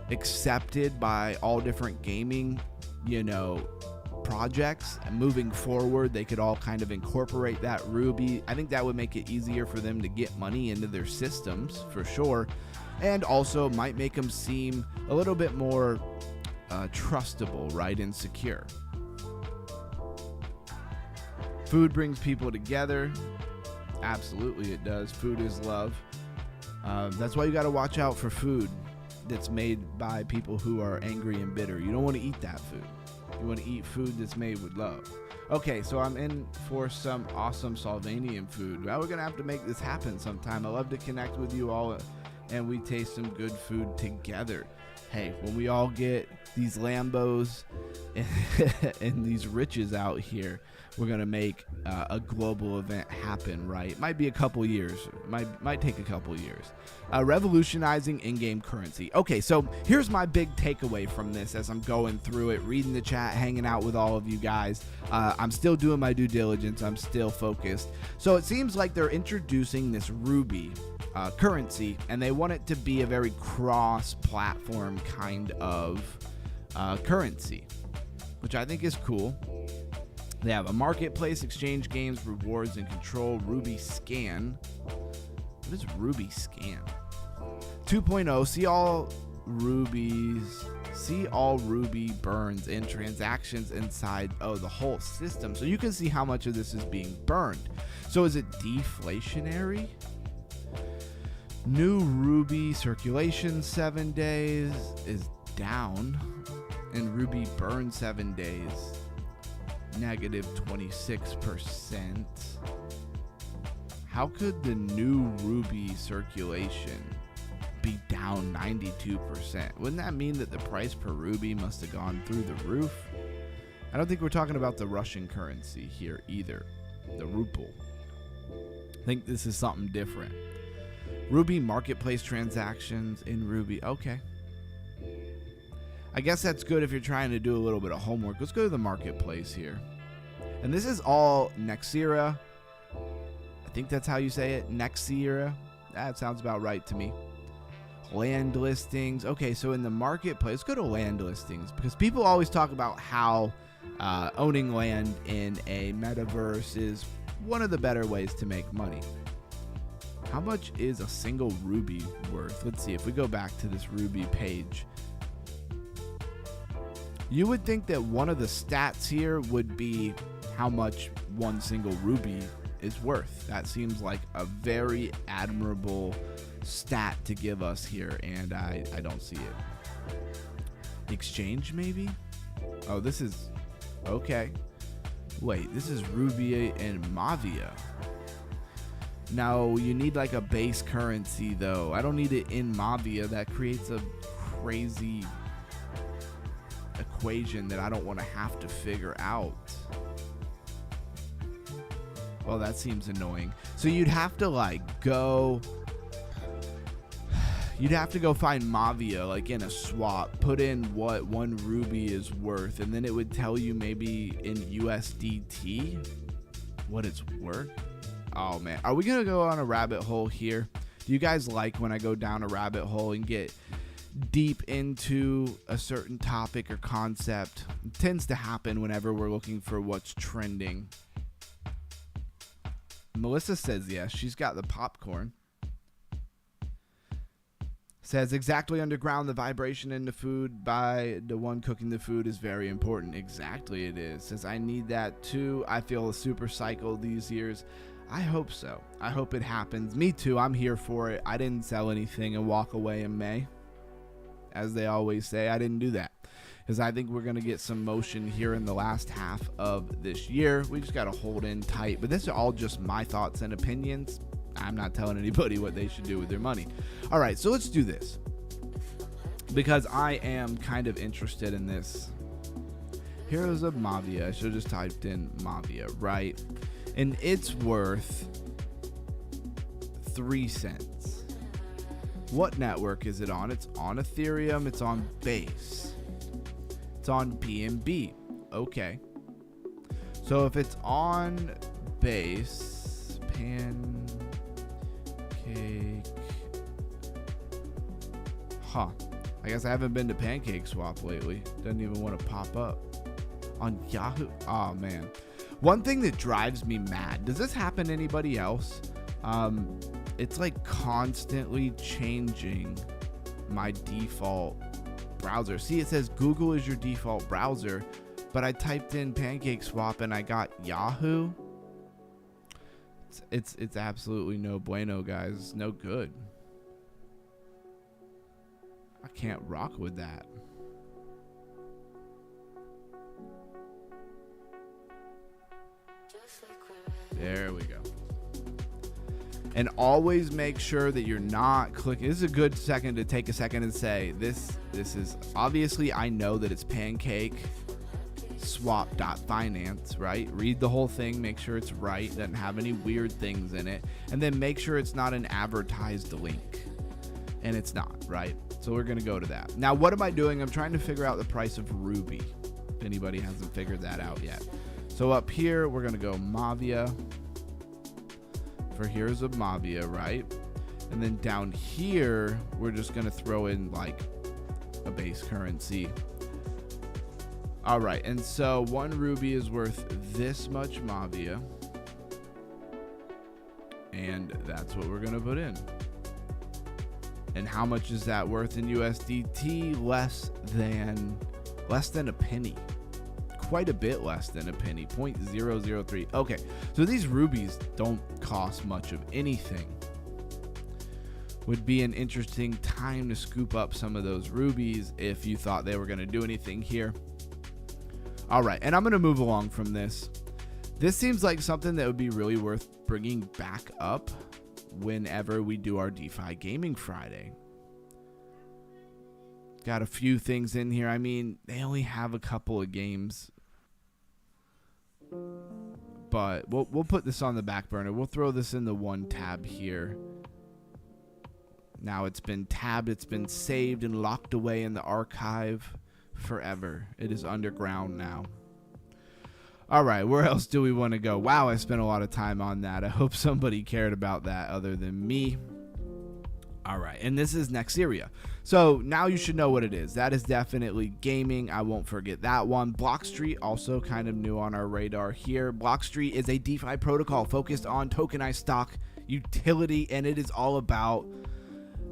accepted by all different gaming, projects. And moving forward, they could all kind of incorporate that Ruby. I think that would make it easier for them to get money into their systems for sure. And also might make them seem a little bit more trustable, right, and secure. Food brings people together. Absolutely it does. Food is love. That's why you got to watch out for food that's made by people who are angry and bitter. You don't want to eat that food. You want to eat food that's made with love. Okay, so I'm in for some awesome Slovenian food. Well, we're going to have to make this happen sometime. I love to connect with you all and we taste some good food together. Hey, when we all get these Lambos and these riches out here, we're going to make a global event happen, right? Might be a couple years. Might take a couple years. Revolutionizing in-game currency. Okay, so here's my big takeaway from this as I'm going through it, reading the chat, hanging out with all of you guys. I'm still doing my due diligence. I'm still focused. So it seems like they're introducing this Ruby currency, and they want it to be a very cross-platform kind of currency, which I think is cool. They have a marketplace, exchange games, rewards, and control. Ruby Scan. What is Ruby Scan? 2.0. See all Ruby burns and transactions inside the whole system. So you can see how much of this is being burned. So is it deflationary? New Ruby circulation 7 days is down, and Ruby burn 7 days negative 26%. How could the new Ruby circulation be down 92%? Wouldn't that mean that the price per Ruby must have gone through the roof? I don't think we're talking about the Russian currency here either, the ruble. I think this is something different. Ruby marketplace transactions in Ruby. Okay. I guess that's good if you're trying to do a little bit of homework. Let's go to the marketplace here. And this is all Nexera. I think that's how you say it. Nexera. That sounds about right to me. Land listings. Okay, so in the marketplace, let's go to land listings, because people always talk about how owning land in a metaverse is one of the better ways to make money. How much is a single Ruby worth? Let's see if we go back to this Ruby page. You would think that one of the stats here would be how much one single Ruby is worth. That seems like a very admirable stat to give us here, and I don't see it. Exchange, maybe? Oh, this is... Okay. Wait, this is Ruby and Mavia. Now, you need like a base currency, though. I don't need it in Mavia. That creates a crazy equation that I don't want to have to figure out. Well, that seems annoying. So you'd have to like go. You'd have to go find Mavia like in a swap, put in what 1 ruby is worth, and then it would tell you maybe in USDT what it's worth. Oh man, are we gonna go on a rabbit hole here? Do you guys like when I go down a rabbit hole and get deep into a certain topic or concept? It tends to happen whenever we're looking for what's trending. Melissa says yes, she's got the popcorn. Says exactly underground, the vibration in the food by the one cooking the food is very important. Exactly it is. Says I need that too. I feel a super cycle these years. I hope so. I hope it happens. Me too. I'm here for it. I didn't sell anything and walk away in May. As they always say, I didn't do that. Because I think we're going to get some motion here in the last half of this year. We just got to hold in tight. But this are all just my thoughts and opinions. I'm not telling anybody what they should do with their money. All right, so let's do this. Because I am kind of interested in this. Heroes of Mavia. I should have just typed in Mavia, right? And it's worth 3 cents. What network is it on? It's on Ethereum. It's on Base. It's on BNB. Okay. So if it's on Base, Pancake. Huh. I guess I haven't been to Pancake Swap lately. Doesn't even want to pop up. On Yahoo. Oh, man. One thing that drives me mad. Does this happen to anybody else? It's like constantly changing my default browser. See, it says Google is your default browser, but I typed in Pancake Swap and I got Yahoo. It's absolutely no bueno, guys. It's no good. I can't rock with that. There we go. And always make sure that you're not clicking. This is a good second to take a second and say, this is obviously, I know that it's pancake swap.finance, right? Read the whole thing, make sure it's right, doesn't have any weird things in it, and then make sure it's not an advertised link. And it's not, right? So we're going to go to that. Now, what am I doing? I'm trying to figure out the price of Ruby, if anybody hasn't figured that out yet. So up here, we're going to go Mavia. For Heroes of Mavia, right? And then down here, we're just going to throw in like a base currency. All right. And so 1 ruby is worth this much Mavia. And that's what we're going to put in. And how much is that worth in USDT? Less than a penny. Quite a bit less than a penny, 0.003. Okay, so these rubies don't cost much of anything. Would be an interesting time to scoop up some of those rubies if you thought they were going to do anything here. All right, and I'm going to move along from this. This seems like something that would be really worth bringing back up whenever we do our DeFi Gaming Friday. Got a few things in here. I mean, they only have a couple of games. But we'll put this on the back burner. We'll throw this in the 1 tab here. Now it's been tabbed. It's been saved and locked away in the archive forever. It is underground now. All right, where else do we want to go? Wow, I spent a lot of time on that. I hope somebody cared about that other than me. All right, and this is Nexeria. So now you should know what it is. That is definitely gaming. I won't forget that one. Blockstreet, also kind of new on our radar here. Blockstreet is a DeFi protocol focused on tokenized stock utility, and it is all about,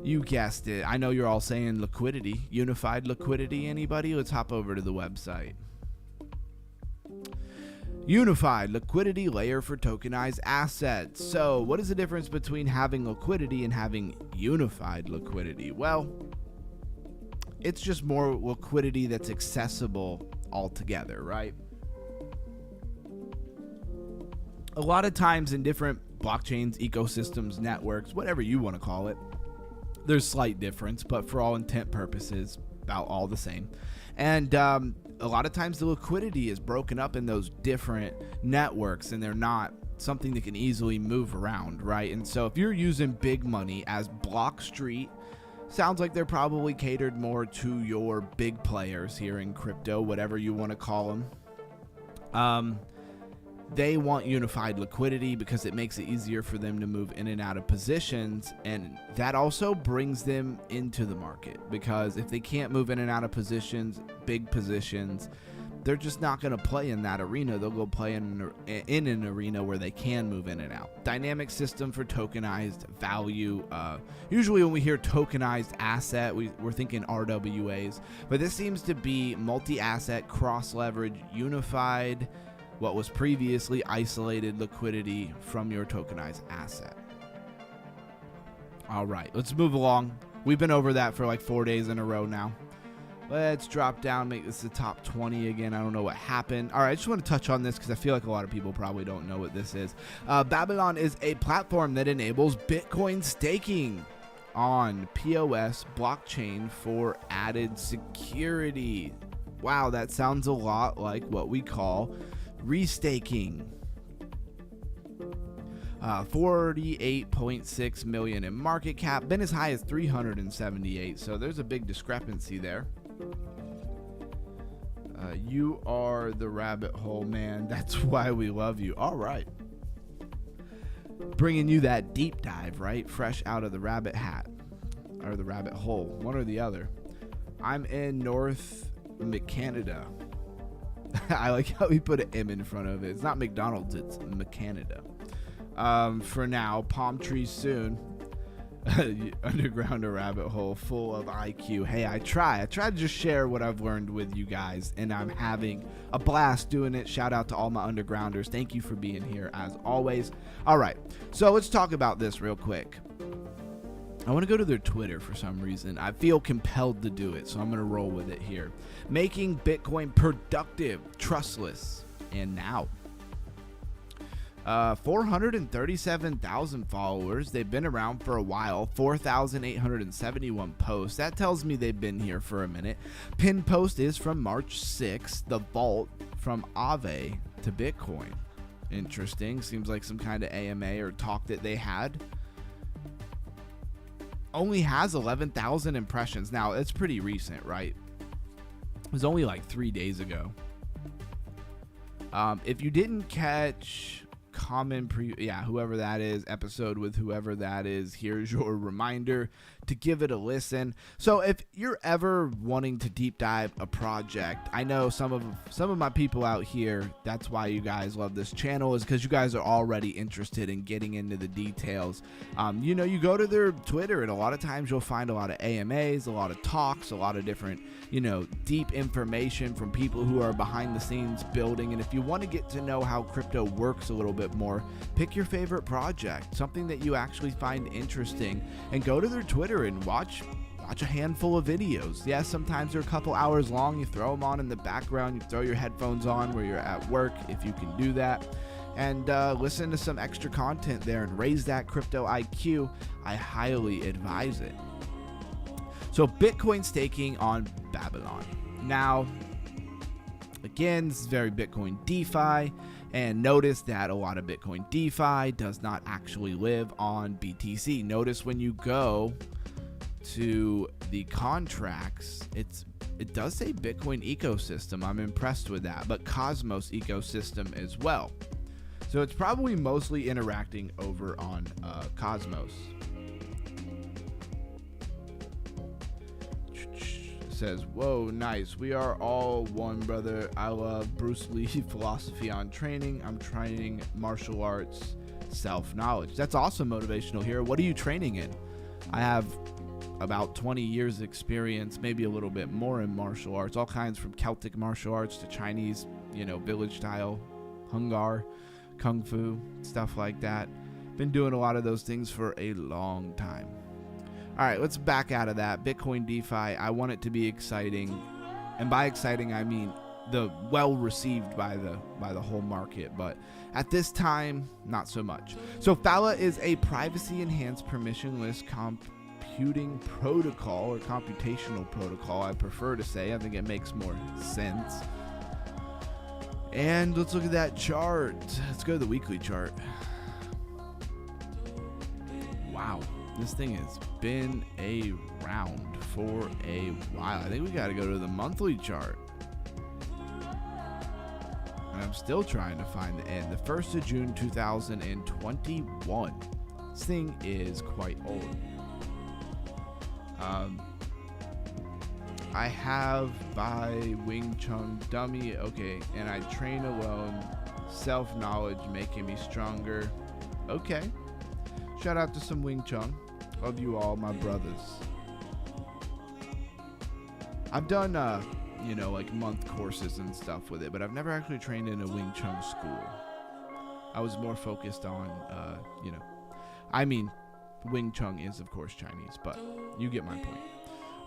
you guessed it, I know you're all saying liquidity. Unified liquidity, anybody? Let's hop over to the website. Unified liquidity layer for tokenized assets. So what is the difference between having liquidity and having unified liquidity? Well, it's just more liquidity that's accessible altogether, right? A lot of times in different blockchains, ecosystems, networks, whatever you want to call it, there's slight difference, but for all intent purposes, about all the same. And a lot of times the liquidity is broken up in those different networks, and they're not something that can easily move around, right? And so if you're using big money as Block Street, sounds like they're probably catered more to your big players here in crypto, whatever you want to call them. They want unified liquidity because it makes it easier for them to move in and out of positions, and that also brings them into the market, because if they can't move in and out of positions, big positions, they're just not going to play in that arena. They'll go play in an arena where they can move in and out. Dynamic system for tokenized value. Usually when we hear tokenized asset, we're thinking RWAs, but this seems to be multi-asset, cross-leverage, unified, what was previously isolated liquidity from your tokenized asset. All right, let's move along. We've been over that for like 4 days in a row now. Let's drop down, make this the top 20 again. I don't know what happened. All right, I just want to touch on this because I feel like a lot of people probably don't know what this is. Babylon is a platform that enables Bitcoin staking on POS blockchain for added security. Wow, that sounds a lot like what we call restaking. 48.6 million in market cap, been as high as 378, so there's a big discrepancy there. You are the rabbit hole, man. That's why we love you. All right, bringing you that deep dive, right, fresh out of the rabbit hat or the rabbit hole, one or the other. I'm in North Canada. I like how we put an M in front of it. It's not McDonald's, it's Canada. For now, palm trees soon. Underground a rabbit hole full of IQ. Hey, I try to just share what I've learned with you guys, and I'm having a blast doing it. Shout out to all my undergrounders. Thank you for being here as always. All right, so let's talk about this real quick. I want to go to their Twitter for some reason. I feel compelled to do it, so I'm going to roll with it here. Making Bitcoin productive, trustless, and now. 437,000 followers. They've been around for a while. 4,871 posts. That tells me they've been here for a minute. Pin post is from March 6th. The vault from Aave to Bitcoin. Interesting. Seems like some kind of AMA or talk that they had. Only has 11,000 impressions. Now, it's pretty recent, right? It was only like 3 days ago. If you didn't catch whoever that is, episode with whoever that is, here's your reminder to give it a listen. So if you're ever wanting to deep dive a project, I know some of my people out here, that's why you guys love this channel, is because you guys are already interested in getting into the details. You go to their Twitter, and a lot of times you'll find a lot of AMAs, a lot of talks, a lot of different, deep information from people who are behind the scenes building. And if you want to get to know how crypto works a little bit more, pick your favorite project, something that you actually find interesting, and go to their Twitter and watch a handful of videos. Yeah, sometimes they're a couple hours long. You throw them on in the background, you throw your headphones on where you're at work, if you can do that, and listen to some extra content there and raise that crypto IQ. I highly advise it. So Bitcoin staking on Babylon. Now, again, this is very Bitcoin DeFi, and notice that a lot of Bitcoin DeFi does not actually live on BTC. Notice when you go to the contracts, it does say Bitcoin ecosystem. I'm impressed with that, but Cosmos ecosystem as well. So it's probably mostly interacting over on Cosmos. Says, whoa, nice. We are all one, brother. I love Bruce Lee philosophy on training. I'm training martial arts, self-knowledge. That's awesome, motivational hero. What are you training in? I have about 20 years experience, maybe a little bit more in martial arts, all kinds from Celtic martial arts to Chinese, village style, Hungar, Kung Fu, stuff like that. Been doing a lot of those things for a long time. All right, let's back out of that. Bitcoin DeFi, I want it to be exciting. And by exciting, I mean the well received by the whole market. But at this time, not so much. So Phala is a privacy enhanced permissionless computing protocol, or computational protocol, I prefer to say. I think it makes more sense. And let's look at that chart. Let's go to the weekly chart. Wow, this thing has been around for a while. I think we got to go to the monthly chart. And I'm still trying to find the end. The 1st of June 2021. This thing is quite old. I have by Wing Chun Dummy. Okay, and I train alone. Self-knowledge making me stronger. Okay. Shout out to some Wing Chun. Love you all, my brothers. I've done, like month courses and stuff with it, but I've never actually trained in a Wing Chun school. I was more focused on, I mean, Wing Chun is, of course, Chinese, but you get my point.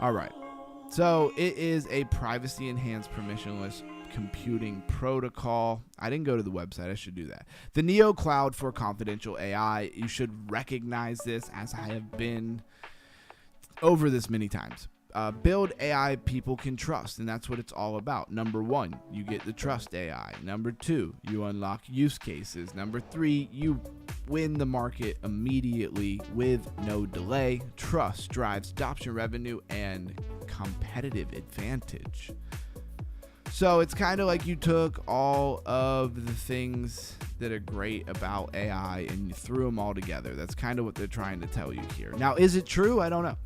All right. So it is a privacy-enhanced permissionless computing protocol. I didn't go to the website. I should do that. The Neo Cloud for confidential AI. You should recognize this, as I have been over this many times. Build AI people can trust, and that's what it's all about. Number 1, you get the trust AI. Number 2, you unlock use cases. Number 3, you win the market immediately with no delay. Trust drives adoption revenue and competitive advantage. So it's kind of like you took all of the things that are great about AI and you threw them all together. That's kind of what they're trying to tell you here. Now, is it true? I don't know.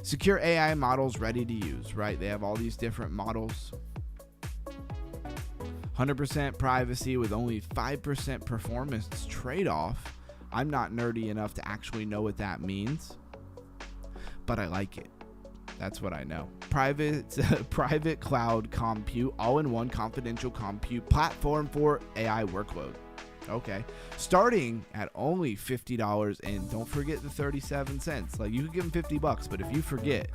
Secure AI models ready to use, right? They have all these different models. 100% privacy with only 5% performance trade-off. I'm not nerdy enough to actually know what that means, but I like it. That's what I know. Private cloud compute, all-in-one confidential compute platform for AI workload. Okay. Starting at only $50, and don't forget the 37 cents. Like, you could give them $50, but if you forget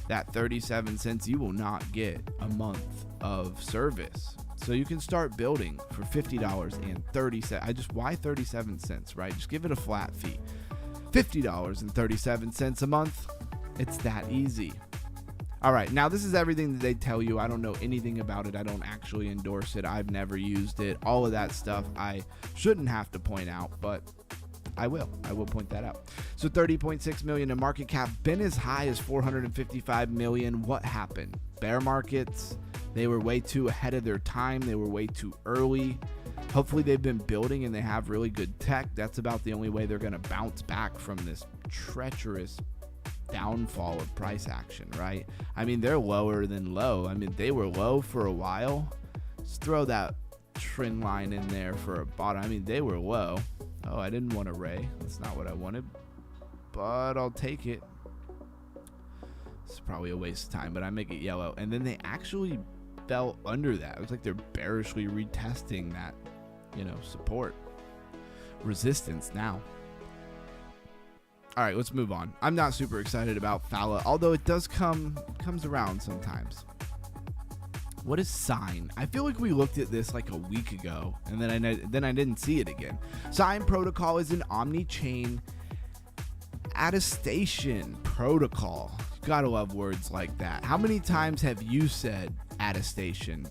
that 37 cents, you will not get a month of service. So you can start building for $50 and 37. Why 37 cents, right? Just give it a flat fee. $50 and 37 cents a month. It's that easy. All right, now this is everything that they tell you. I don't know anything about it. I don't actually endorse it. I've never used it. All of that stuff I shouldn't have to point out, but I will. I will point that out. So 30.6 million in market cap, been as high as 455 million. What happened? Bear markets. They were way too ahead of their time. They were way too early. Hopefully they've been building and they have really good tech. That's about the only way they're going to bounce back from this treacherous downfall of price action, right? I mean, they're lower than low. I mean, they were low for a while. Just throw that trend line in there for a bottom. I mean, they were low. Oh, I didn't want a ray. That's not what I wanted, but I'll take it. It's probably a waste of time, but I make it yellow. And then they actually fell under that. It looks like they're bearishly retesting that, support. Resistance now. All right, let's move on. I'm not super excited about Fala, although it does comes around sometimes. What is Sign? I feel like we looked at this like a week ago, and then I didn't see it again. Sign protocol is an omni-chain attestation protocol. Gotta love words like that. How many times have you said attestation?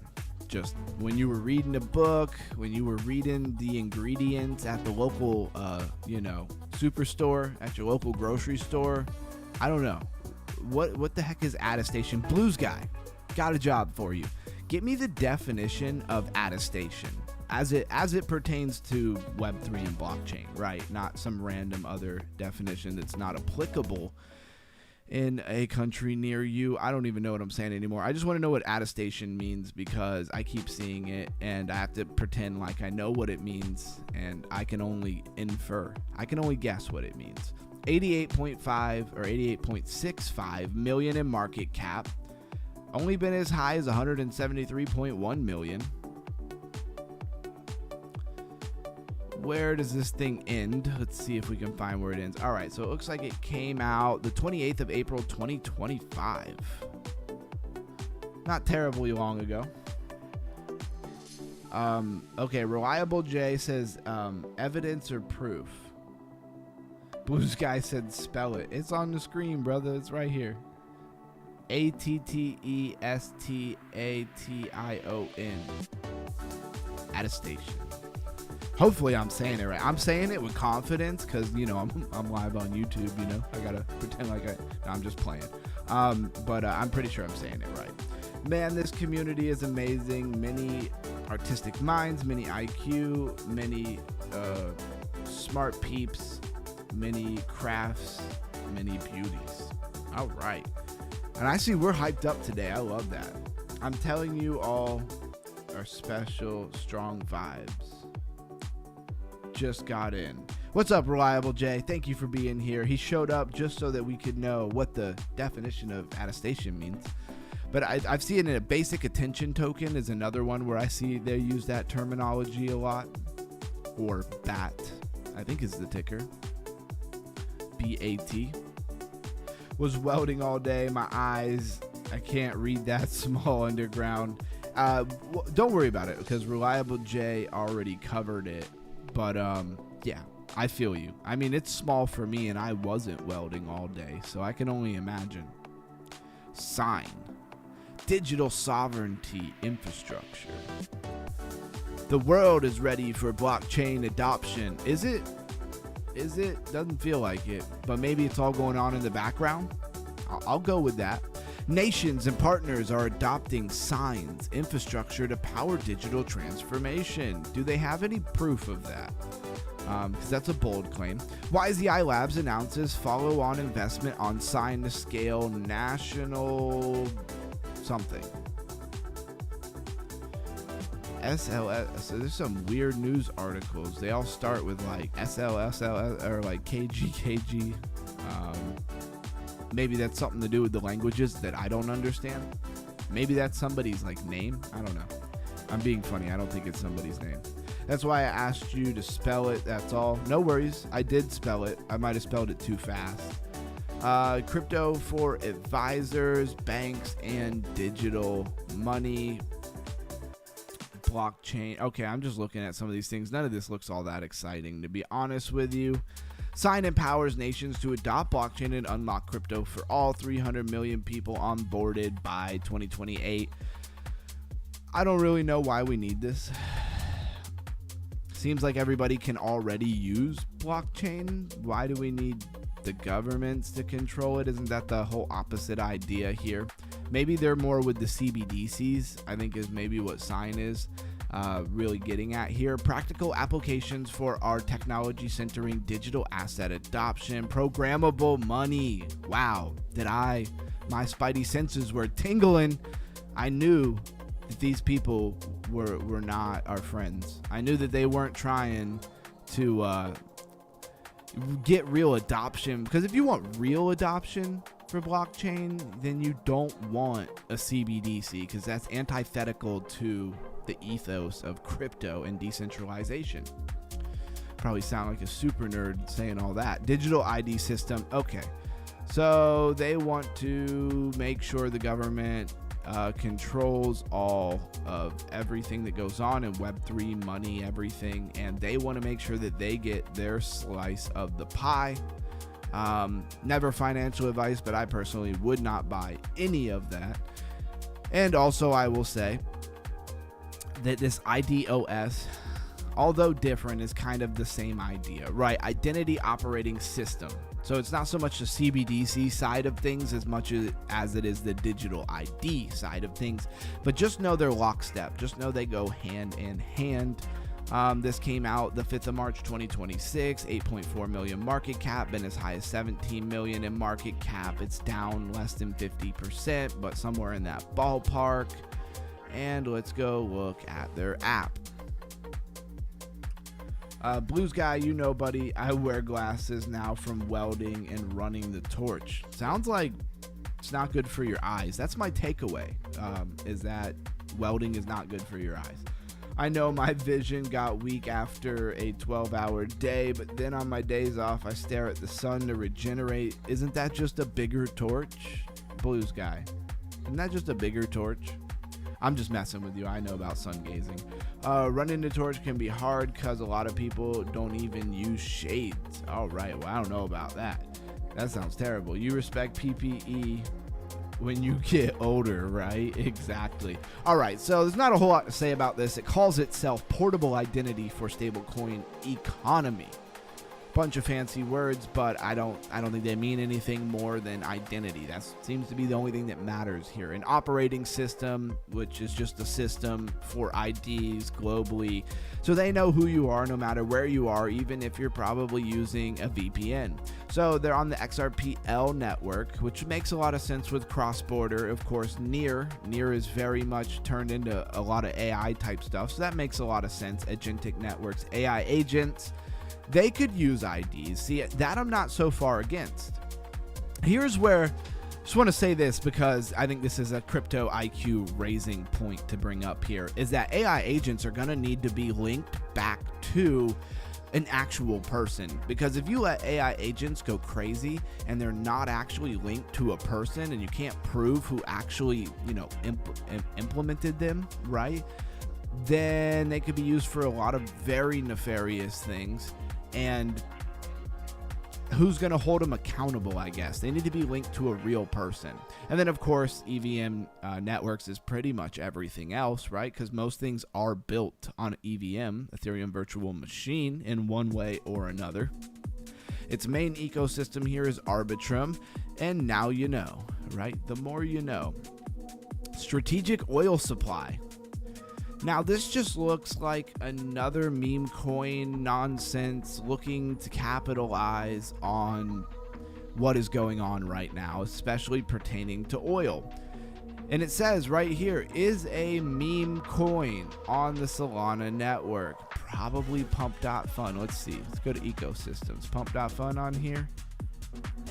Just when you were reading a book, when you were reading the ingredients at the local, superstore, at your local grocery store. I don't know. What the heck is attestation? Blues guy, got a job for you. Get me the definition of attestation as it pertains to Web3 and blockchain, right? Not some random other definition that's not applicable in a country near you. I don't even know what I'm saying anymore. I just want to know what attestation means because I keep seeing it and I have to pretend like I know what it means, and I can only infer. I can only guess what it means. 88.5 or 88.65 million in market cap. Only been as high as 173.1 million. Where does this thing end? Let's see if we can find where it ends. All right, so it looks like it came out the 28th of April, 2025. Not terribly long ago. Okay, Reliable J says evidence or proof. Blue Sky said spell it. It's on the screen, brother. It's right here. Attestation. attestation. Hopefully I'm saying it right. I'm saying it with confidence because, I'm live on YouTube, I gotta pretend like I'm just playing. But I'm pretty sure I'm saying it right. Man, this community is amazing. Many artistic minds, many IQ, many smart peeps, many crafts, many beauties. All right. And I see we're hyped up today. I love that. I'm telling you all our special, strong vibes just got in. What's up, Reliable J? Thank you for being here. He showed up just so that we could know what the definition of attestation means. But I've seen it in a basic attention token is another one where I see they use that terminology a lot. Or BAT, I think is the ticker. BAT. Was welding all day. My eyes, I can't read that small underground. Don't worry about it because Reliable J already covered it. But yeah, I feel you. I mean, it's small for me and I wasn't welding all day, so I can only imagine. Sign. Digital sovereignty infrastructure. The world is ready for blockchain adoption. Is it? Doesn't feel like it, but maybe it's all going on in the background. I'll go with that. Nations and partners are adopting Sign's infrastructure to power digital transformation. Do they have any proof of that? Because that's a bold claim. YZI Labs announces follow-on investment on Sign to scale national something. SLS. So there's some weird news articles. They all start with like SLSL or like KGKG. Maybe that's something to do with the languages that I don't understand. Maybe that's somebody's like name. I don't know. I'm being funny. I don't think it's somebody's name. That's why I asked you to spell it. That's all. No worries. I did spell it. I might have spelled it too fast. Crypto for advisors, banks, and digital money. Blockchain. Okay, I'm just looking at some of these things. None of this looks all that exciting, to be honest with you. Sign empowers nations to adopt blockchain and unlock crypto for all. 300 million people onboarded by 2028. I don't really know why we need this. Seems like everybody can already use blockchain. Why do we need the governments to control it? Isn't that the whole opposite idea here? Maybe they're more with the CBDCs, I think is maybe what Sign is really getting at here. Practical applications for our technology centering digital asset adoption. Programmable money. Wow. My spidey senses were tingling. I knew that these people were not our friends. I knew that they weren't trying to get real adoption, because if you want real adoption for blockchain, then you don't want a CBDC, because that's antithetical to the ethos of crypto and decentralization. Probably sound like a super nerd saying all that. Digital ID system. Okay, so they want to make sure the government controls all of everything that goes on in Web3, money, everything, and they want to make sure that they get their slice of the pie. Never financial advice, but I personally would not buy any of that. And also, I will say that this IDOS, although different, is kind of the same idea, right? Identity operating system. So it's not so much the CBDC side of things as much as it is the digital ID side of things. But just know they're lockstep. Just know they go hand in hand. This came out the 5th of March 2026, 8.4 million market cap, been as high as 17 million in market cap. It's down less than 50%, but somewhere in that ballpark. And let's go look at their app. Blues guy, you know, buddy, I wear glasses now from welding and running the torch. Sounds like it's not good for your eyes. That's my takeaway, is that welding is not good for your eyes. I know my vision got weak after a 12-hour day, but then on my days off, I stare at the sun to regenerate. Isn't that just a bigger torch? Blues guy, isn't that just a bigger torch? I'm just messing with you. I know about sun gazing. Running the torch can be hard because a lot of people don't even use shades. All right, well, I don't know about that. That sounds terrible. You respect PPE when you get older, right? Exactly. All right, so there's not a whole lot to say about this. It calls itself Portable Identity for Stablecoin Economy. Bunch of fancy words, but I don't think they mean anything more than identity. That seems to be the only thing that matters here. An operating system, which is just a system for IDs globally, so they know who you are no matter where you are, even if you're probably using a VPN. So they're on the XRPL network, which makes a lot of sense with cross-border. Of course, Near is very much turned into a lot of AI type stuff, so that makes a lot of sense. Agentic networks, AI agents, they could use IDs. See, that I'm not so far against. Here's where I just want to say this, because I think this is a crypto IQ raising point to bring up here, is that AI agents are going to need to be linked back to an actual person. Because if you let AI agents go crazy and they're not actually linked to a person, and you can't prove who actually, implemented them, right? Then they could be used for a lot of very nefarious things. And who's going to hold them accountable, I guess? They need to be linked to a real person. And then, of course, EVM networks is pretty much everything else, right? Because most things are built on EVM, Ethereum Virtual Machine, in one way or another. Its main ecosystem here is Arbitrum. And now you know, right? The more you know. Strategic oil supply. Now, this just looks like another meme coin nonsense looking to capitalize on what is going on right now, especially pertaining to oil. And it says right here, is a meme coin on the Solana network. Probably Pump.Fun. Let's see. Let's go to ecosystems. Pump.Fun on here.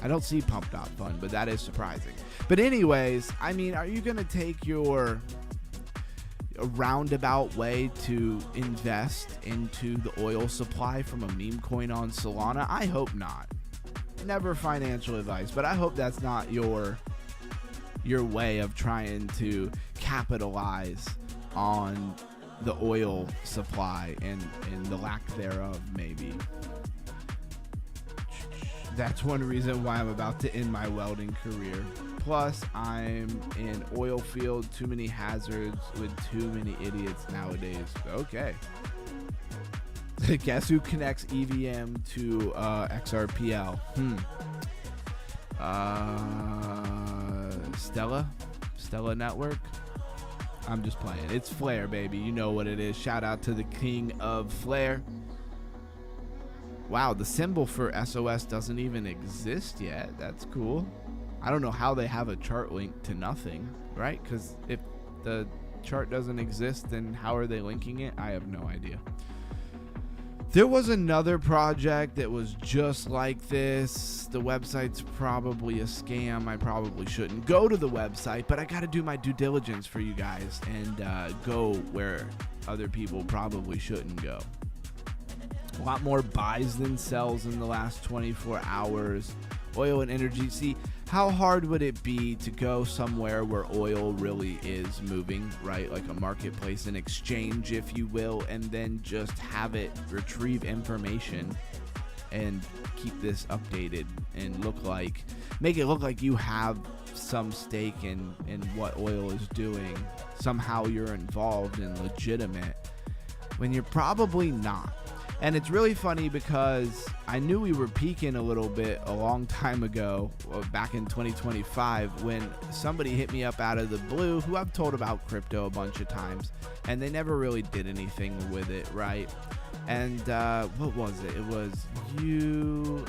I don't see Pump.Fun, but that is surprising. But anyways, I mean, are you going to take your a roundabout way to invest into the oil supply from a meme coin on Solana? I hope not. Never financial advice, but I hope that's not your way of trying to capitalize on the oil supply and the lack thereof, maybe. That's one reason why I'm about to end my welding career. Plus, I'm in oil field, too many hazards with too many idiots nowadays. Okay. Guess who connects EVM to XRPL? Stella Network? I'm just playing. It's Flare, baby. You know what it is. Shout out to the king of Flare. Wow, the symbol for SOS doesn't even exist yet. That's cool. I don't know how they have a chart link to nothing, right? Because if the chart doesn't exist, then how are they linking it? I have no idea. There was another project that was just like this. The website's probably a scam. I probably shouldn't go to the website, but I got to do my due diligence for you guys and go where other people probably shouldn't go. A lot more buys than sells in the last 24 hours. Oil and energy. See, how hard would it be to go somewhere where oil really is moving, right? Like a marketplace, an exchange, if you will, and then just have it retrieve information and keep this updated and make it look like you have some stake in what oil is doing. Somehow you're involved and legitimate when you're probably not. And it's really funny because I knew we were peaking a little bit a long time ago, back in 2025, when somebody hit me up out of the blue, who I've told about crypto a bunch of times, and they never really did anything with it, right? And what was it? It was USSR.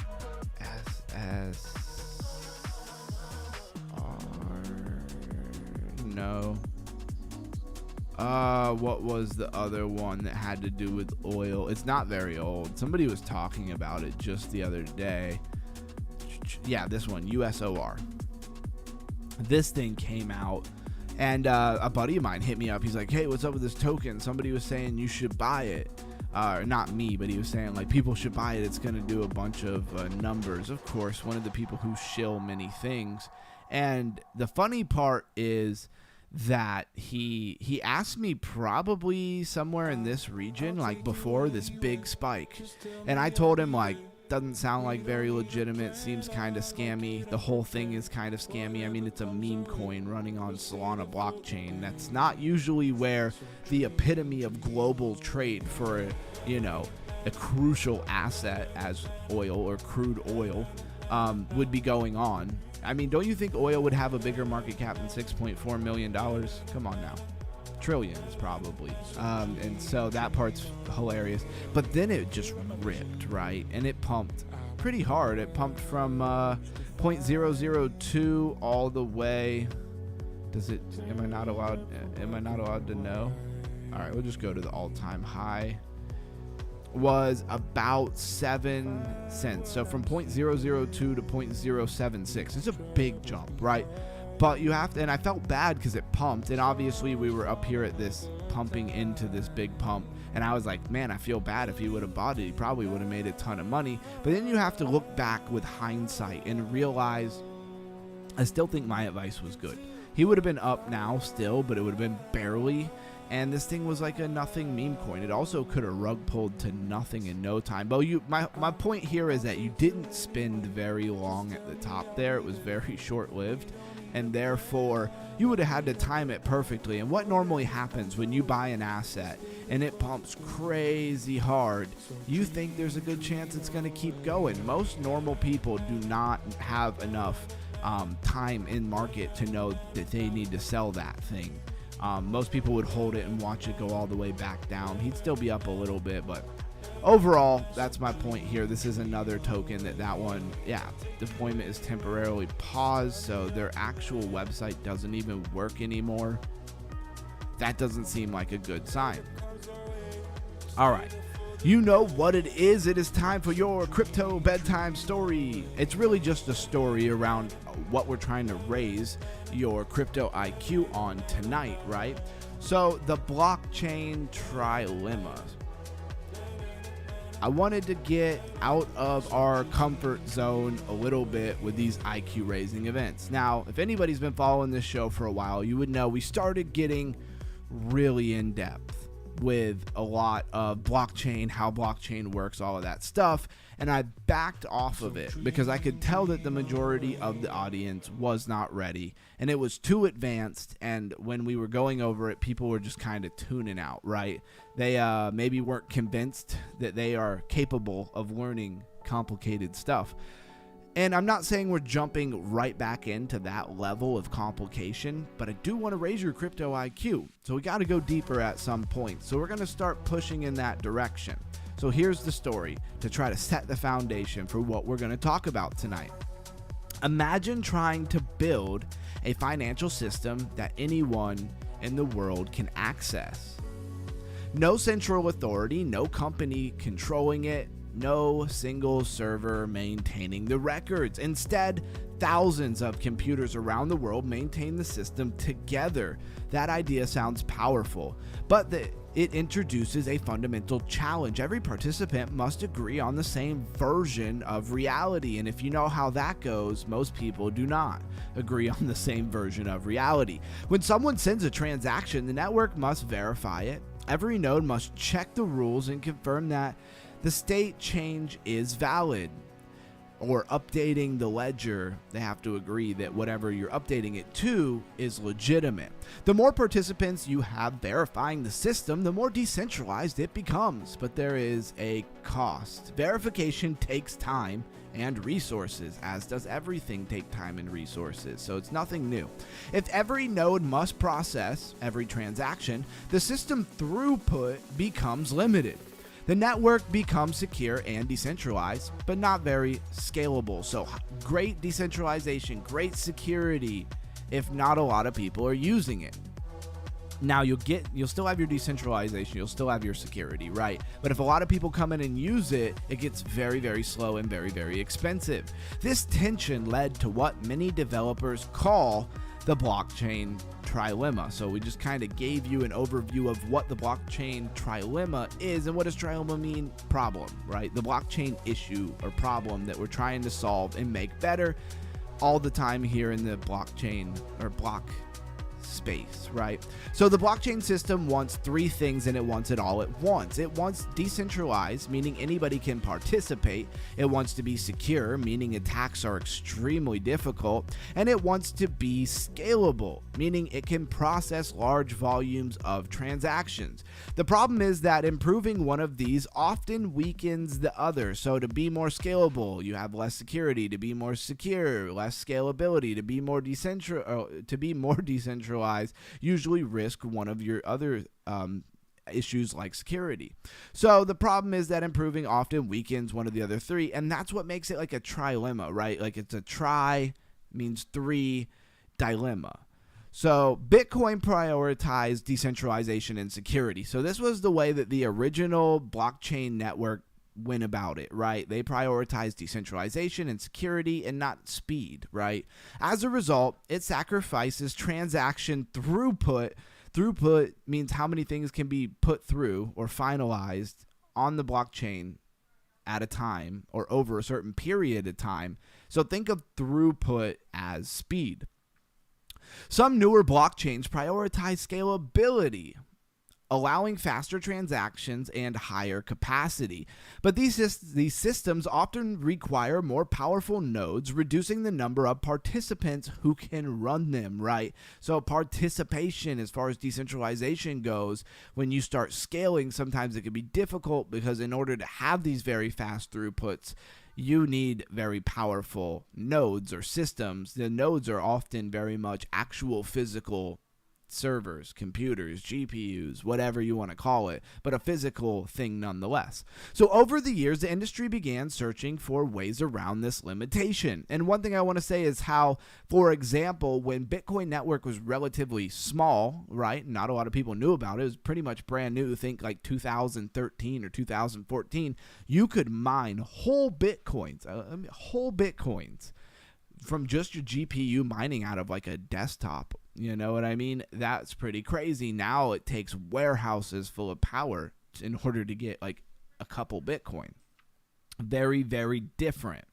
No. What was the other one that had to do with oil? It's not very old. Somebody was talking about it just the other day. Yeah, this one, USOR. This thing came out, and a buddy of mine hit me up. He's like, hey, what's up with this token? Somebody was saying you should buy it. Not me, but he was saying, like, people should buy it. It's going to do a bunch of numbers. Of course, one of the people who shill many things. And the funny part is that he asked me probably somewhere in this region, like before this big spike, and I told him, like, doesn't sound like very legitimate, seems kind of scammy. The whole thing is kind of scammy. I mean, it's a meme coin running on Solana blockchain. That's not usually where the epitome of global trade for, a crucial asset as oil or crude oil would be going on. I mean, don't you think oil would have a bigger market cap than $6.4 million? Come on now. Trillions probably. And so that part's hilarious. But then it just ripped, right? And it pumped pretty hard. It pumped from 0.002 all the way. Am I not allowed to know? All right, we'll just go to the all-time high. Was about 7 cents. So from 0.002 to 0.076. It's a big jump, right? But you have to, and I felt bad because it pumped, and obviously we were up here at this pumping into this big pump, and I was like, man, I feel bad. If he would have bought it, he probably would have made a ton of money. But then you have to look back with hindsight and realize I still think my advice was good. He would have been up now still, but it would have been barely. And this thing was like a nothing meme coin. It also could have rug pulled to nothing in no time. But my point here is that you didn't spend very long at the top there. It was very short-lived. And therefore, you would have had to time it perfectly. And what normally happens when you buy an asset and it pumps crazy hard, you think there's a good chance it's going to keep going. Most normal people do not have enough time in market to know that they need to sell that thing. Most people would hold it and watch it go all the way back down. He'd still be up a little bit, but overall, that's my point here. This is another token that one, deployment is temporarily paused, so their actual website doesn't even work anymore. That doesn't seem like a good sign. All right. You know what it is. It is time for your crypto bedtime story. It's really just a story around what we're trying to raise your crypto IQ on tonight, right? So the Blockchain Trilemma. I wanted to get out of our comfort zone a little bit with these IQ raising events. Now, if anybody's been following this show for a while, you would know we started getting really in depth with a lot of blockchain, how blockchain works, all of that stuff. And I backed off of it because I could tell that the majority of the audience was not ready and it was too advanced. And when we were going over it, people were just kind of tuning out, right? They maybe weren't convinced that they are capable of learning complicated stuff. And I'm not saying we're jumping right back into that level of complication, but I do want to raise your crypto IQ. So we got to go deeper at some point. So we're going to start pushing in that direction. So here's the story to try to set the foundation for what we're going to talk about tonight. Imagine trying to build a financial system that anyone in the world can access. No central authority, no company controlling it, no single server maintaining the records. Instead, thousands of computers around the world maintain the system together. That idea sounds powerful, but it introduces a fundamental challenge. Every participant must agree on the same version of reality. And if you know how that goes, most people do not agree on the same version of reality. When someone sends a transaction, the network must verify it. Every node must check the rules and confirm that the state change is valid. Or updating the ledger, they have to agree that whatever you're updating it to is legitimate. The more participants you have verifying the system, the more decentralized it becomes. But there is a cost. Verification takes time and resources, as does everything take time and resources, so it's nothing new. If every node must process every transaction, the system throughput becomes limited. The network becomes secure and decentralized, but not very scalable. So great decentralization, great security, if not a lot of people are using it. Now you'll still have your decentralization, you'll still have your security, right? But if a lot of people come in and use it, it gets very, very slow and very, very expensive. This tension led to what many developers call the Blockchain Trilemma. So we just kind of gave you an overview of what the Blockchain Trilemma is. And what does trilemma mean? Problem, right? The blockchain issue or problem that we're trying to solve and make better all the time here in the blockchain or block space, right? So the blockchain system wants three things, and it wants it all at once. It wants decentralized, meaning anybody can participate. It wants to be secure, meaning attacks are extremely difficult. And it wants to be scalable, meaning it can process large volumes of transactions. The problem is that improving one of these often weakens the other. So to be more scalable, you have less security. To be more secure, less scalability. To be more decentralized, usually risk one of your other issues like security. So the problem is that improving often weakens one of the other three, and that's what makes it like a trilemma, right? Like it's a tri means three, dilemma. So Bitcoin prioritized decentralization and security. So this was the way that the original blockchain network went about it, right? They prioritized decentralization and security and not speed, right? As a result, it sacrifices transaction throughput. Throughput means how many things can be put through or finalized on the blockchain at a time or over a certain period of time. So think of throughput as speed. Some newer blockchains prioritize scalability, allowing faster transactions and higher capacity. But these systems often require more powerful nodes, reducing the number of participants who can run them, right? So participation, as far as decentralization goes, when you start scaling, sometimes it can be difficult because in order to have these very fast throughputs, you need very powerful nodes or systems. The nodes are often very much actual physical servers, computers, GPUs, whatever you want to call it, but a physical thing nonetheless. So over the years, the industry began searching for ways around this limitation. And one thing I want to say is how, for example, when Bitcoin network was relatively small, right? Not a lot of people knew about it. It was pretty much brand new. Think like 2013 or 2014. You could mine whole Bitcoins from just your GPU mining out of like a desktop. You know what I mean? That's pretty crazy. Now it takes warehouses full of power in order to get like a couple Bitcoin. Very, very different.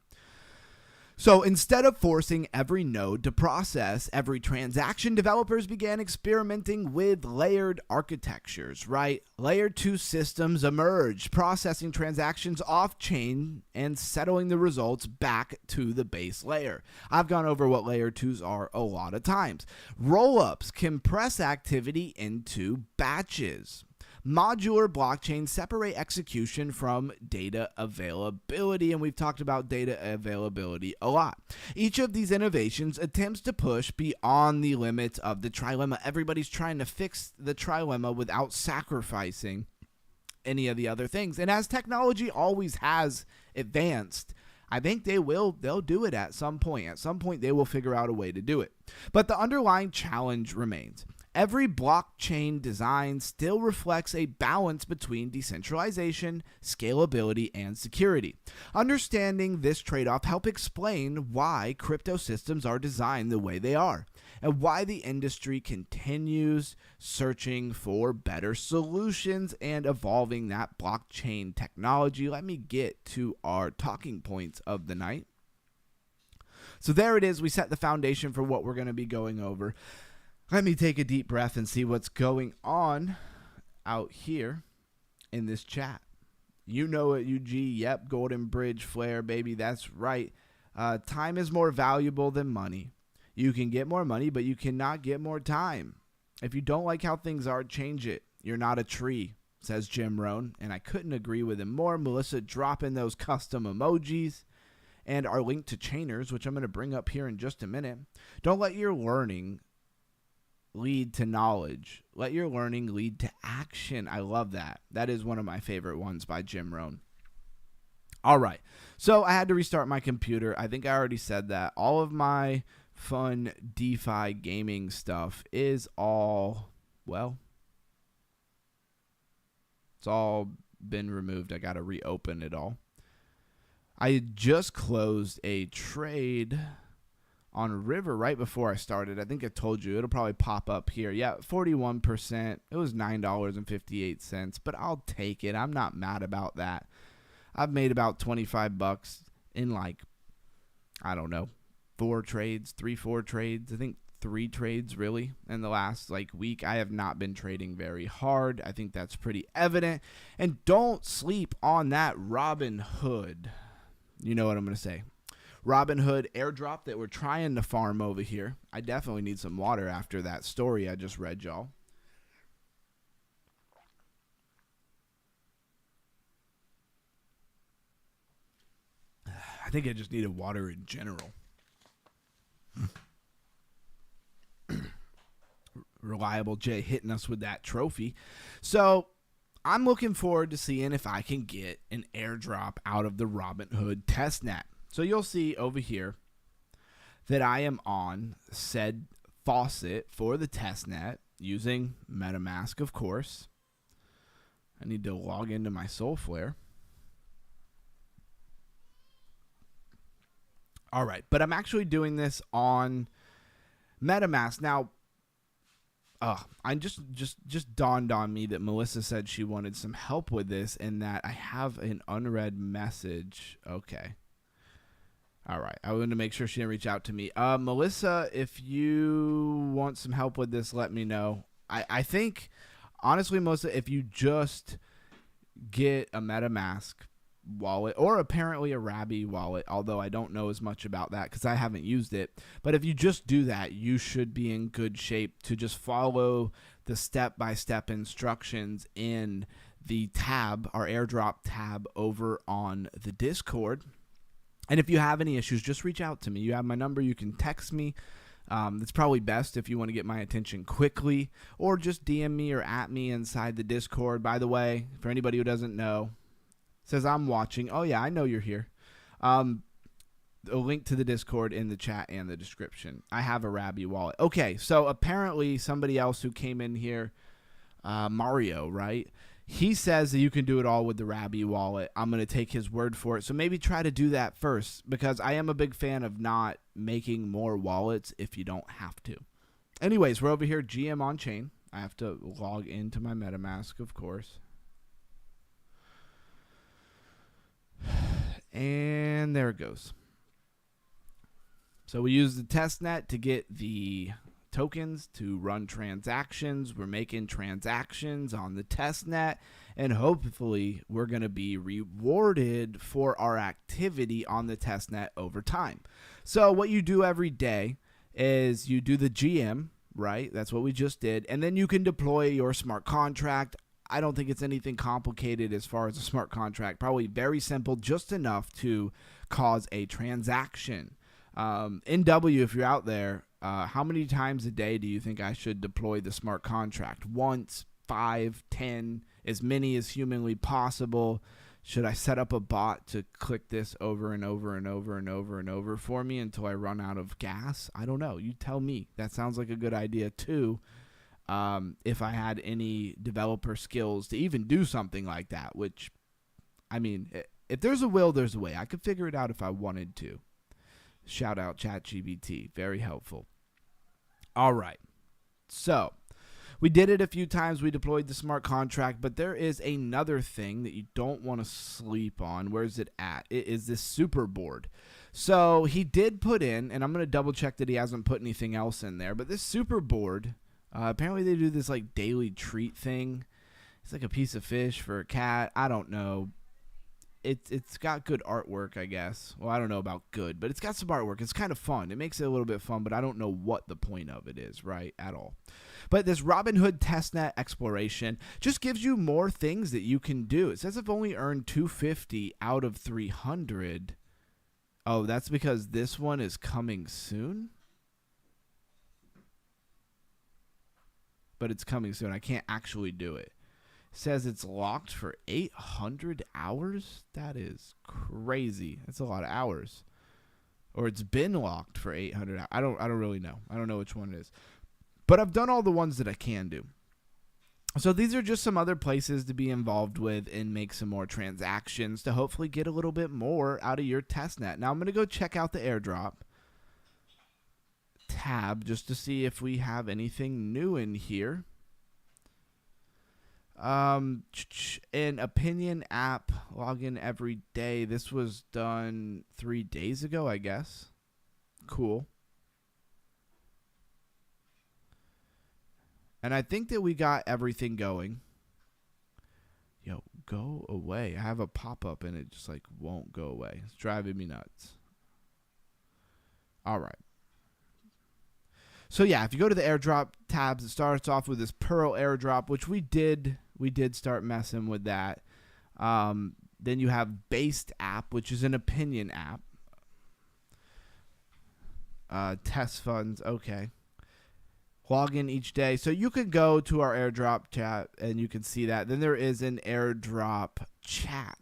So instead of forcing every node to process every transaction, developers began experimenting with layered architectures, right? Layer 2 systems emerged, processing transactions off-chain and settling the results back to the base layer. I've gone over what layer 2s are a lot of times. Rollups compress activity into batches. Modular blockchains separate execution from data availability, and we've talked about data availability a lot. Each of these innovations attempts to push beyond the limits of the trilemma. Everybody's trying to fix the trilemma without sacrificing any of the other things. And as technology always has advanced, I think they'll do it at some point. At some point, they will figure out a way to do it. But the underlying challenge remains. Every blockchain design still reflects a balance between decentralization, scalability, and security. Understanding this trade-off helps explain why crypto systems are designed the way they are, and why the industry continues searching for better solutions and evolving that blockchain technology. Let me get to our talking points of the night. So there it is. We set the foundation for what we're going to be going over. Let me take a deep breath and see what's going on out here in this chat. You know it, UG. Yep, Golden Bridge Flare, baby. That's right. Time is more valuable than money. You can get more money, but you cannot get more time. If you don't like how things are, change it. You're not a tree, says Jim Rohn. And I couldn't agree with him more. Melissa dropping those custom emojis. And our link to Chainers, which I'm going to bring up here in just a minute. Don't let your learning lead to knowledge. Let your learning lead to action. I love that. That is one of my favorite ones by Jim Rohn. All right. So I had to restart my computer. I think I already said that. All of my fun DeFi gaming stuff is all, well, it's all been removed. I got to reopen it all. I just closed a trade on River right before I started. I think I told you. It'll probably pop up here. Yeah, 41%. It was $9.58, but I'll take it. I'm not mad about that. I've made about $25 in like, I don't know, 4 trades. I think 3 trades really in the last week. I have not been trading very hard. I think that's pretty evident. And don't sleep on that Robinhood. You know what I'm going to say. Robinhood airdrop that we're trying to farm over here. I definitely need some water after that story I just read, y'all. I think I just needed water in general. Reliable J hitting us with that trophy. So I'm looking forward to seeing if I can get an airdrop out of the Robinhood testnet. So you'll see over here that I am on said faucet for the testnet using MetaMask, of course. I need to log into my Soulflare. All right, but I'm actually doing this on MetaMask. Now, I just dawned on me that Melissa said she wanted some help with this and that I have an unread message. Okay. All right. I wanted to make sure she didn't reach out to me. Melissa, if you want some help with this, let me know. I think, honestly, Melissa, if you just get a MetaMask wallet or apparently a Rabby wallet, although I don't know as much about that because I haven't used it. But if you just do that, you should be in good shape to just follow the step-by-step instructions in the tab, our airdrop tab over on the Discord. And if you have any issues, just reach out to me. You have my number. You can text me. It's probably best if you want to get my attention quickly, or just DM me or at me inside the Discord. By the way, for anybody who doesn't know, says I'm watching. Oh, yeah, I know you're here. A link to the Discord in the chat and the description. I have a Rabby wallet. Okay, so apparently somebody else who came in here, Mario, right? He says that you can do it all with the Rabby wallet. I'm going to take his word for it. So maybe try to do that first, because I am a big fan of not making more wallets if you don't have to. Anyways, we're over here, GM on chain. I have to log into my MetaMask, of course. And there it goes. So we use the testnet to get the tokens to run transactions. We're making transactions on the testnet, and hopefully we're going to be rewarded for our activity on the testnet over time. So what you do every day is you do the GM, right? That's what we just did. And then you can deploy your smart contract. I don't think it's anything complicated as far as a smart contract. Probably very simple, just enough to cause a transaction. NW, if you're out there, how many times a day do you think I should deploy the smart contract? Once, 5, 10, as many as humanly possible? Should I set up a bot to click this over and over and over and over and over for me until I run out of gas? I don't know. You tell me. That sounds like a good idea too. If I had any developer skills to even do something like that, which, I mean, if there's a will, there's a way. I could figure it out if I wanted to. Shout out ChatGPT. Very helpful. All right. So we did it a few times. We deployed the smart contract, but there is another thing that you don't want to sleep on. Where's it at? It is this super board. So he did put in, and I'm going to double check that he hasn't put anything else in there, but this super board, apparently they do this like daily treat thing. It's like a piece of fish for a cat. I don't know. It's got good artwork, I guess. Well, I don't know about good, but it's got some artwork. It's kind of fun. It makes it a little bit fun, but I don't know what the point of it is, right, at all. But this Robinhood testnet exploration just gives you more things that you can do. It says I've only earned 250 out of 300. Oh, that's because this one is coming soon? But it's coming soon. I can't actually do it. Says it's locked for 800 hours. That is crazy. That's a lot of hours. Or it's been locked for 800 hours. I don't really know. I don't know which one it is. But I've done all the ones that I can do. So these are just some other places to be involved with and make some more transactions to hopefully get a little bit more out of your testnet. Now I'm going to go check out the airdrop tab just to see if we have anything new in here. An opinion app login every day. This was done 3 days ago, I guess. Cool. And I think that we got everything going. Yo, go away. I have a pop-up and it just like won't go away. It's driving me nuts. All right. So yeah, if you go to the airdrop tabs, it starts off with this Pearl airdrop, which we did start messing with that. Then you have Based app, which is an opinion app. Test funds, okay. Log in each day. So you could go to our airdrop chat and you can see that. Then there is an airdrop chat.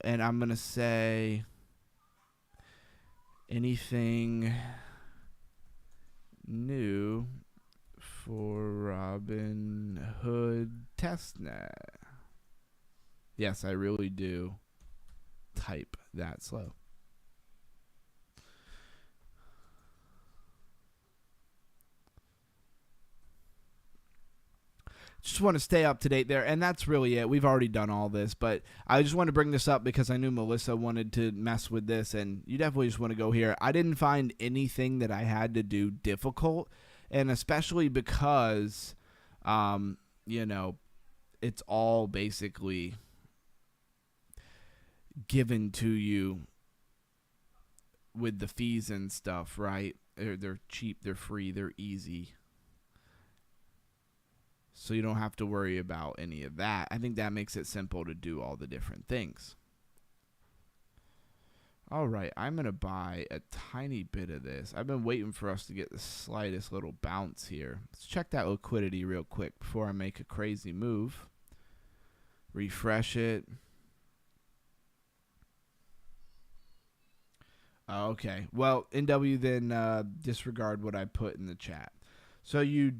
And I'm going to say anything new for Robinhood testnet. Yes, I really do type that slow. Just want to stay up to date there, and that's really it. We've already done all this, but I just want to bring this up because I knew Melissa wanted to mess with this, and you definitely just want to go here. I didn't find anything that I had to do difficult, and especially because, it's all basically given to you with the fees and stuff, right? They're cheap, they're free, they're easy. So you don't have to worry about any of that. I think that makes it simple to do all the different things. All right, I'm going to buy a tiny bit of this. I've been waiting for us to get the slightest little bounce here. Let's check that liquidity real quick before I make a crazy move. Refresh it. Okay, well, NW then disregard what I put in the chat. So you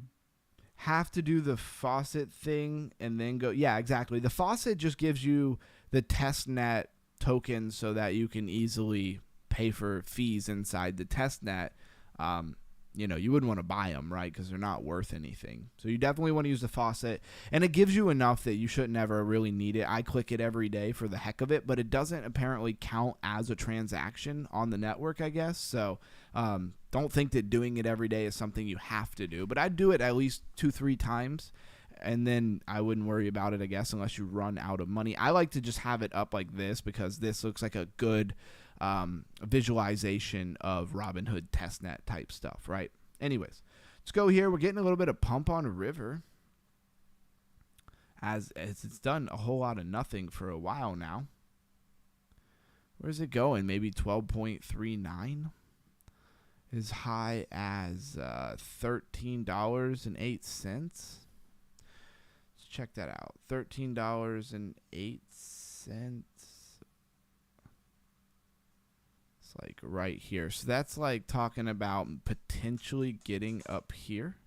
have to do the faucet thing and then go. Yeah, exactly. The faucet just gives you the testnet token so that you can easily pay for fees inside the testnet. You wouldn't want to buy them, right? Because they're not worth anything. So you definitely want to use the faucet. And it gives you enough that you shouldn't ever really need it. I click it every day for the heck of it, but it doesn't apparently count as a transaction on the network, I guess. So don't think that doing it every day is something you have to do. But I'd do it at least 2-3 times. And then I wouldn't worry about it, I guess, unless you run out of money. I like to just have it up like this because this looks like a good visualization of Robinhood testnet type stuff, right? Anyways, let's go here. We're getting a little bit of pump on river as it's done a whole lot of nothing for a while now. Where's it going? Maybe 12.39? As high as $13.08. Let's check that out. $13.08. It's like right here. So that's like talking about potentially getting up here.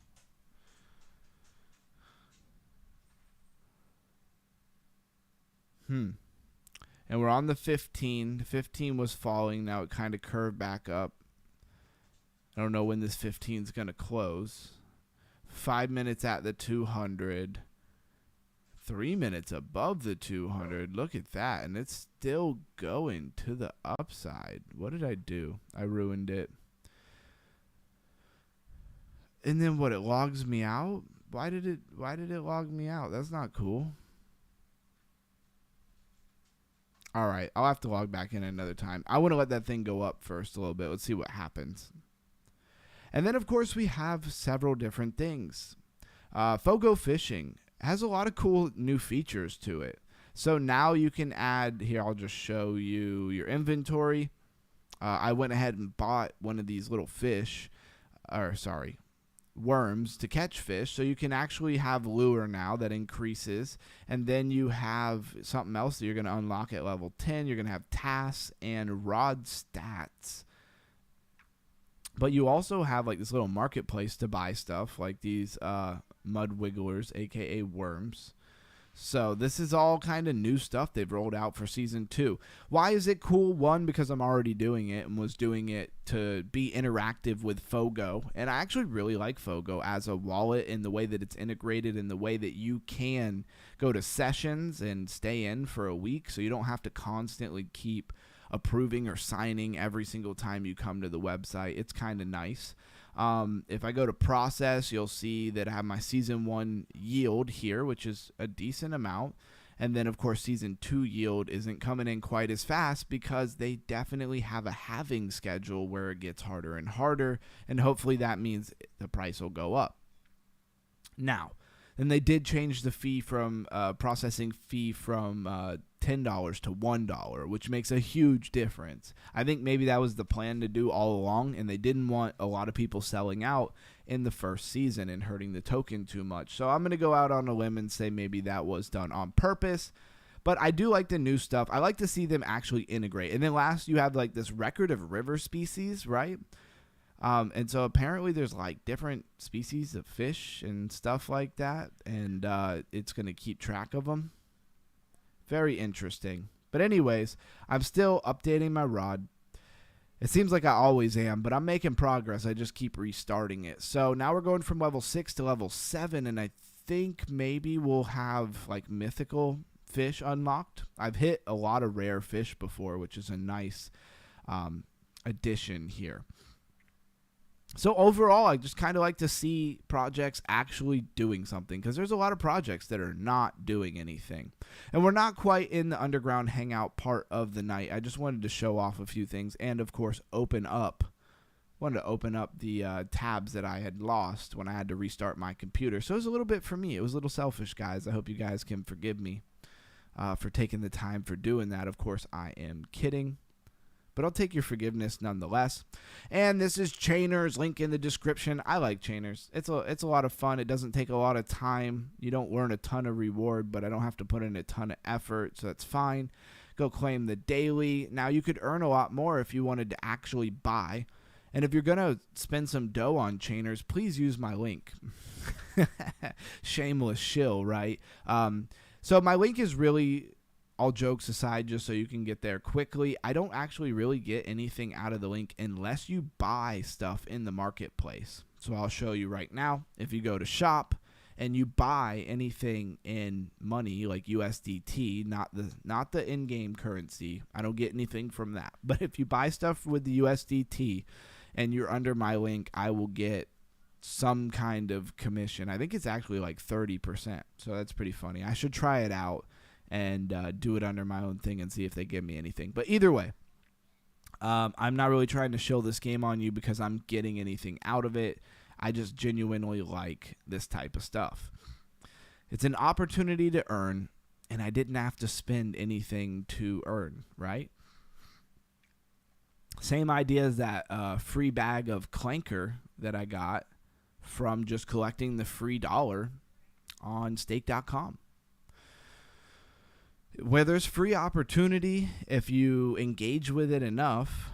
And we're on the 15. The 15 was falling. Now it kind of curved back up. I don't know when this 15 is going to close. 5 minutes at the 200. 3 minutes above the 200. Look at that. And it's still going to the upside. What did I do? I ruined it. And then what? It logs me out? Why did it log me out? That's not cool. All right. I'll have to log back in another time. I want to let that thing go up first a little bit. Let's see what happens. And then, of course, we have several different things. Fogo Fishing has a lot of cool new features to it. So now you can add, here I'll just show you your inventory. I went ahead and bought one of these little worms to catch fish. So you can actually have lure now that increases. And then you have something else that you're going to unlock at level 10. You're going to have tasks and rod stats. But you also have like this little marketplace to buy stuff like these mud wigglers, aka worms. So this is all kind of new stuff they've rolled out for season 2. Why is it cool? One, because I'm already doing it and was doing it to be interactive with Fogo. And I actually really like Fogo as a wallet in the way that it's integrated, in the way that you can go to sessions and stay in for a week. So you don't have to constantly keep approving or signing every single time you come to the website. It's kind of nice. If I go to process, you'll see that I have my season 1 yield here, which is a decent amount. And then, of course, season 2 yield isn't coming in quite as fast because they definitely have a halving schedule where it gets harder and harder. And hopefully that means the price will go up. Now, then they did change the fee from processing fee from $10 to $1, which makes a huge difference. I think maybe that was the plan to do all along, and they didn't want a lot of people selling out in the first season and hurting the token too much. So I'm going to go out on a limb and say maybe that was done on purpose. But I do like the new stuff. I like to see them actually integrate. And then last, you have like this record of river species, right? And so apparently there's like different species of fish and stuff like that. And it's going to keep track of them. Very interesting. But anyways, I'm still updating my rod. It seems like I always am, but I'm making progress. I just keep restarting it. So now we're going from level 6 to level 7, and I think maybe we'll have like mythical fish unlocked. I've hit a lot of rare fish before, which is a nice addition here. So overall, I just kind of like to see projects actually doing something, because there's a lot of projects that are not doing anything. And we're not quite in the underground hangout part of the night. I just wanted to show off a few things and, of course, open up the tabs that I had lost when I had to restart my computer. So it was a little bit for me. It was a little selfish, guys. I hope you guys can forgive me for taking the time for doing that. Of course, I am kidding. But I'll take your forgiveness nonetheless. And this is Chainers, link in the description. I like Chainers. It's a lot of fun. It doesn't take a lot of time. You don't earn a ton of reward, but I don't have to put in a ton of effort, so that's fine. Go claim the daily. Now, you could earn a lot more if you wanted to actually buy. And if you're going to spend some dough on Chainers, please use my link. Shameless shill, right? So my link is really, all jokes aside, just so you can get there quickly. I don't actually really get anything out of the link unless you buy stuff in the marketplace. So I'll show you right now. If you go to shop and you buy anything in money like USDT, not the in-game currency, I don't get anything from that. But if you buy stuff with the USDT and you're under my link, I will get some kind of commission. I think it's actually like 30%. So that's pretty funny. I should try it out and do it under my own thing and see if they give me anything. But either way, I'm not really trying to shill this game on you because I'm getting anything out of it. I just genuinely like this type of stuff. It's an opportunity to earn, and I didn't have to spend anything to earn, right? Same idea as that free bag of Clanker that I got from just collecting the free dollar on stake.com. Where there's free opportunity, if you engage with it enough,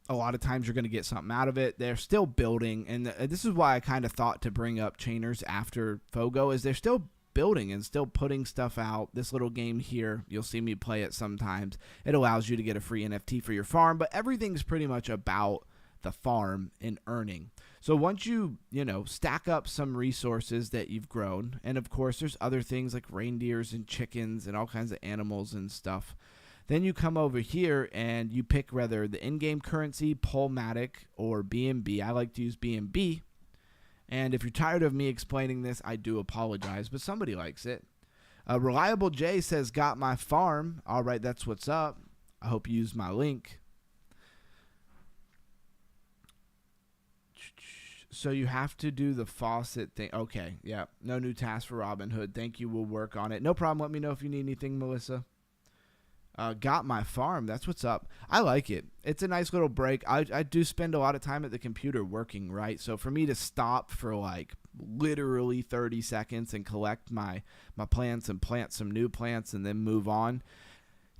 a lot of times you're going to get something out of it. They're still building, and this is why I kind of thought to bring up Chainers after Fogo, is they're still building and still putting stuff out. This little game here, you'll see me play it sometimes. It allows you to get a free NFT for your farm, but everything's pretty much about the farm and earning. So once you stack up some resources that you've grown, and of course there's other things like reindeers and chickens and all kinds of animals and stuff, then you come over here and you pick whether the in-game currency, Polmatic, or BNB. I like to use BNB. And if you're tired of me explaining this, I do apologize, but somebody likes it. Reliable J says, got my farm. All right, that's what's up. I hope you use my link. So you have to do the faucet thing. Okay, yeah. No new task for Robinhood. Thank you. We'll work on it. No problem. Let me know if you need anything, Melissa. Got my farm. That's what's up. I like it. It's a nice little break. I do spend a lot of time at the computer working, right? So for me to stop for like literally 30 seconds and collect my plants and plant some new plants and then move on,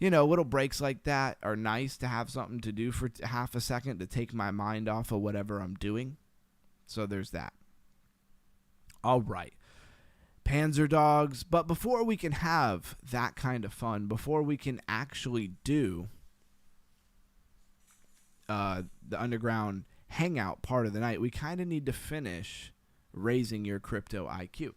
little breaks like that are nice to have something to do for half a second to take my mind off of whatever I'm doing. So there's that. All right. Panzer dogs. But before we can have that kind of fun, before we can actually do the underground hangout part of the night, we kind of need to finish raising your crypto IQ.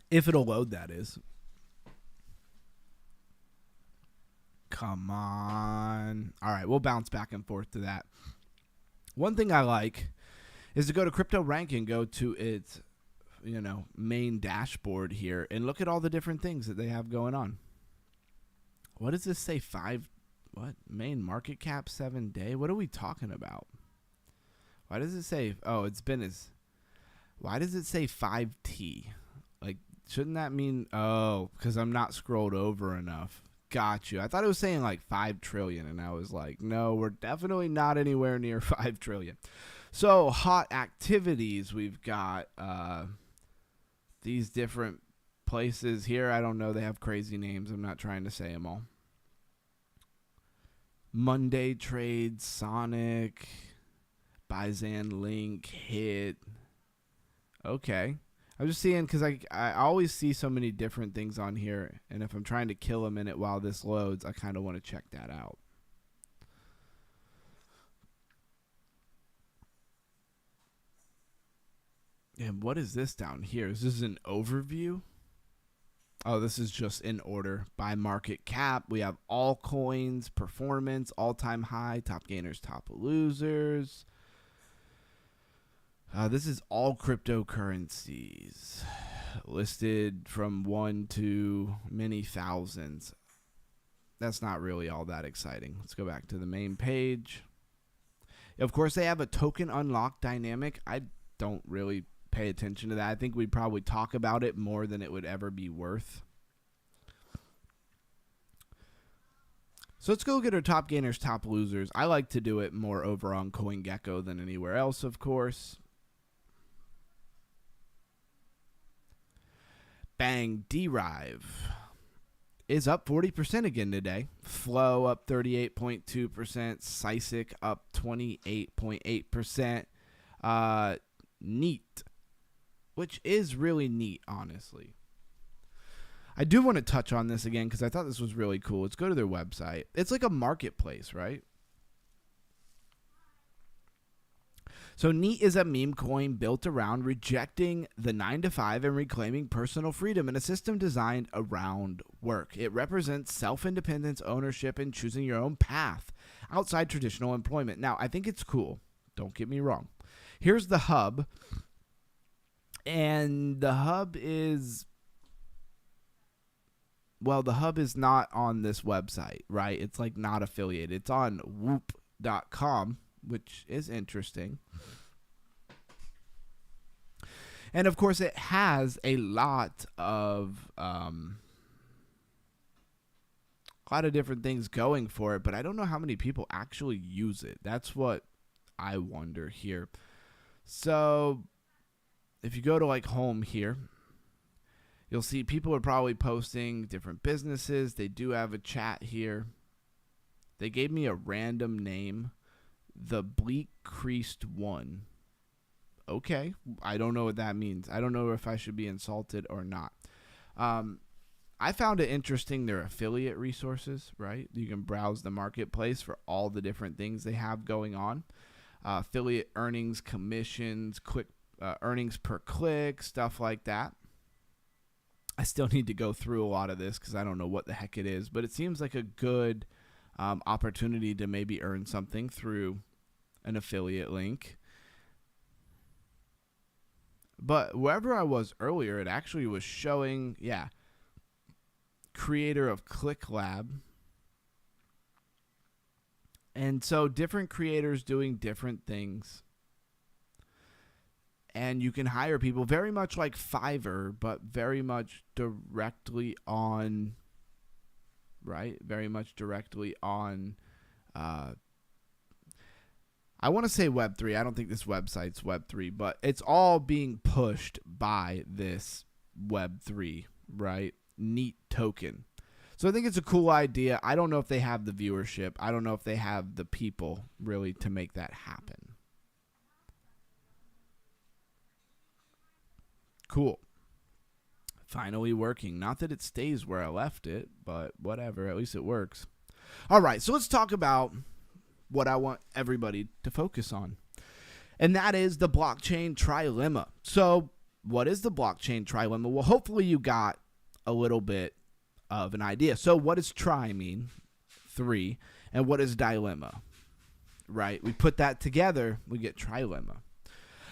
If it'll load, that is. Come on. All right, we'll bounce back and forth to that. One thing I like is to go to Crypto Rank and go to its, main dashboard here and look at all the different things that they have going on. What does this say? Main market cap 7 day? What are we talking about? Why does it say, why does it say 5T? Like, shouldn't that mean, because I'm not scrolled over enough. Got you. I thought it was saying like 5 trillion, and I was like, no, we're definitely not anywhere near 5 trillion. So, hot activities, we've got these different places here. I don't know. They have crazy names. I'm not trying to say them all. Monday Trade, Sonic, Bizan Link, Hit. Okay. I'm just seeing because I always see so many different things on here, and if I'm trying to kill a minute while this loads, I kind of want to check that out. And what is this down here? Is this an overview? Oh, this is just in order by market cap. We have all coins, performance, all-time high, top gainers, top losers. This is all cryptocurrencies listed from 1 to many thousands. That's not really all that exciting. Let's go back to the main page. Of course, they have a token unlock dynamic. I don't really pay attention to that. I think we'd probably talk about it more than it would ever be worth. So let's go get our top gainers, top losers. I like to do it more over on CoinGecko than anywhere else, of course. Bang, Derive is up 40% again today. Flow up 38.2%. Sisic up 28.8%. Neat, which is really neat, honestly. I do want to touch on this again because I thought this was really cool. Let's go to their website. It's like a marketplace, right? So Neat is a meme coin built around rejecting the 9-to-5 and reclaiming personal freedom in a system designed around work. It represents self-independence, ownership, and choosing your own path outside traditional employment. Now, I think it's cool. Don't get me wrong. Here's the hub. And the hub is... Well, the hub is not on this website, right? It's like not affiliated. It's on whoop.com, which is interesting. And of course, it has a lot of different things going for it, but I don't know how many people actually use it. That's what I wonder here. So if you go to like home here, you'll see people are probably posting different businesses. They do have a chat here. They gave me a random name, the Bleak Creased One. Okay, I don't know what that means. I don't know if I should be insulted or not. I found it interesting, their affiliate resources, right? You can browse the marketplace for all the different things they have going on. Affiliate earnings, commissions, quick earnings per click, stuff like that. I still need to go through a lot of this because I don't know what the heck it is, but it seems like a good opportunity to maybe earn something through an affiliate link. But wherever I was earlier, it actually was showing, creator of ClickLab. And so different creators doing different things. And you can hire people very much like Fiverr, but very much directly on, right? Very much directly on, I want to say Web3. I don't think this website's Web3, but it's all being pushed by this Web3, right? Neat token. So I think it's a cool idea. I don't know if they have the viewership. I don't know if they have the people really to make that happen. Cool. Finally working. Not that it stays where I left it, but whatever. At least it works. All right, so let's talk about what I want everybody to focus on. And that is the Blockchain Trilemma. So what is the Blockchain Trilemma? Well, hopefully you got a little bit of an idea. So what does tri mean? 3. And what is dilemma? Right? We put that together, we get trilemma.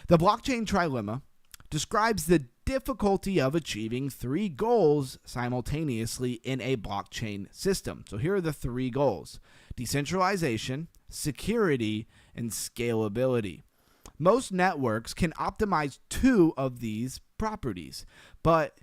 The blockchain trilemma describes the difficulty of achieving 3 goals simultaneously in a blockchain system. So here are the 3 goals: decentralization, security, and scalability. Most networks can optimize 2 of these properties, but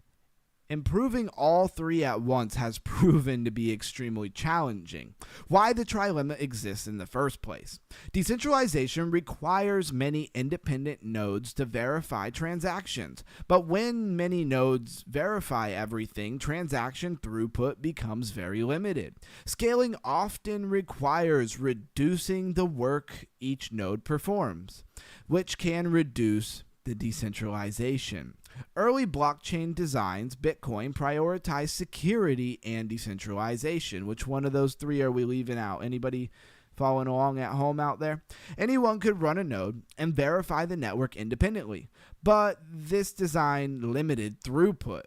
improving all 3 at once has proven to be extremely challenging. Why the trilemma exists in the first place. Decentralization requires many independent nodes to verify transactions, but when many nodes verify everything, transaction throughput becomes very limited. Scaling often requires reducing the work each node performs, which can reduce the decentralization. Early blockchain designs, Bitcoin, prioritize security and decentralization. Which one of those 3 are we leaving out? Anybody following along at home out there? Anyone could run a node and verify the network independently, but this design limited throughput,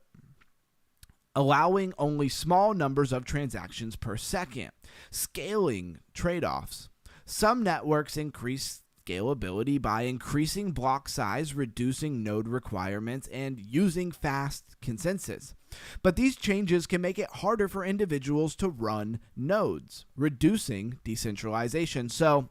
allowing only small numbers of transactions per second. Scaling tradeoffs. Some networks increase scalability by increasing block size, reducing node requirements, and using fast consensus. But these changes can make it harder for individuals to run nodes, reducing decentralization. So,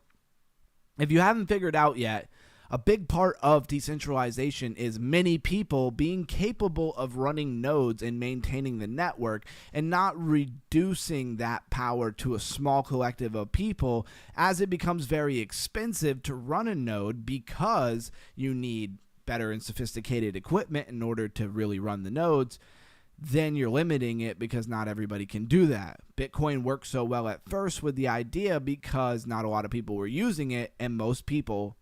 if you haven't figured out yet, a big part of decentralization is many people being capable of running nodes and maintaining the network, and not reducing that power to a small collective of people, as it becomes very expensive to run a node because you need better and sophisticated equipment in order to really run the nodes. Then you're limiting it because not everybody can do that. Bitcoin worked so well at first with the idea because not a lot of people were using it, and most people,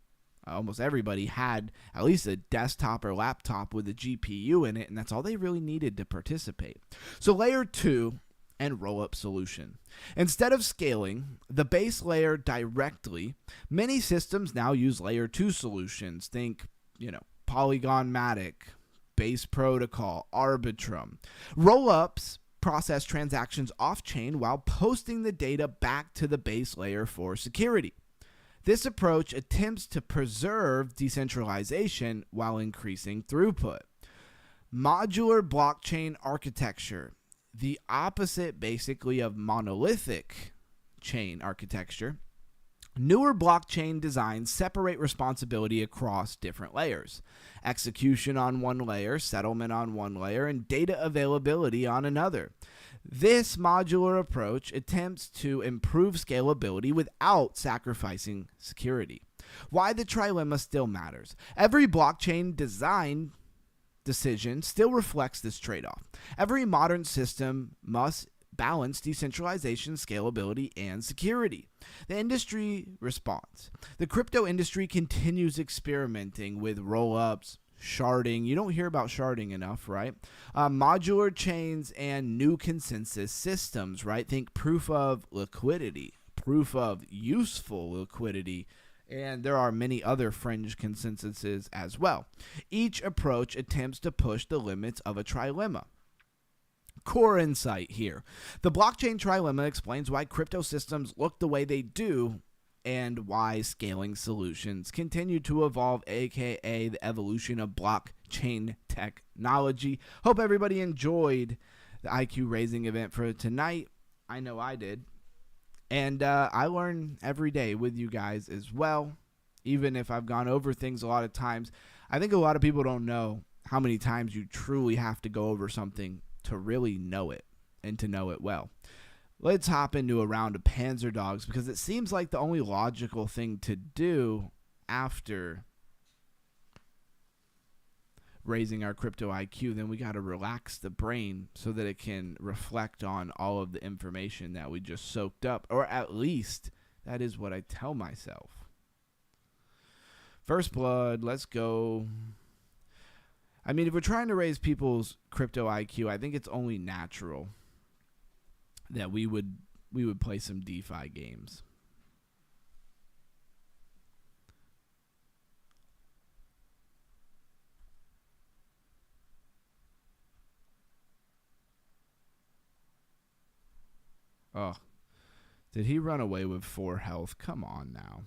almost everybody, had at least a desktop or laptop with a GPU in it, and that's all they really needed to participate. So layer 2 and rollup solution. Instead of scaling the base layer directly, many systems now use layer 2 solutions. Think, Polygon-matic, Base Protocol, Arbitrum. Rollups process transactions off-chain while posting the data back to the base layer for security. This approach attempts to preserve decentralization while increasing throughput. Modular blockchain architecture, the opposite basically of monolithic chain architecture. Newer blockchain designs separate responsibility across different layers. Execution on one layer, settlement on one layer, and data availability on another. This modular approach attempts to improve scalability without sacrificing security. Why the trilemma still matters. Every blockchain design decision still reflects this trade-off. Every modern system must balance decentralization, scalability, and security. The industry responds. The crypto industry continues experimenting with roll-ups, sharding. You don't hear about sharding enough, right? Modular chains and new consensus systems, right? Think proof of liquidity, proof of useful liquidity, and there are many other fringe consensuses as well. Each approach attempts to push the limits of a trilemma. Core insight here. The blockchain trilemma explains why crypto systems look the way they do and why scaling solutions continue to evolve, aka the evolution of blockchain technology. Hope everybody enjoyed the IQ raising event for tonight. I know I did. And I learn every day with you guys as well, even if I've gone over things a lot of times. I think a lot of people don't know how many times you truly have to go over something to really know it and to know it well. Let's hop into a round of Panzer Dogs because it seems like the only logical thing to do after raising our crypto IQ. Then we got to relax the brain so that it can reflect on all of the information that we just soaked up, or at least that is what I tell myself. First blood, let's go. I mean, if we're trying to raise people's crypto IQ, I think it's only natural that we would play some DeFi games. Oh, Did he run away with 4 health? Come on now.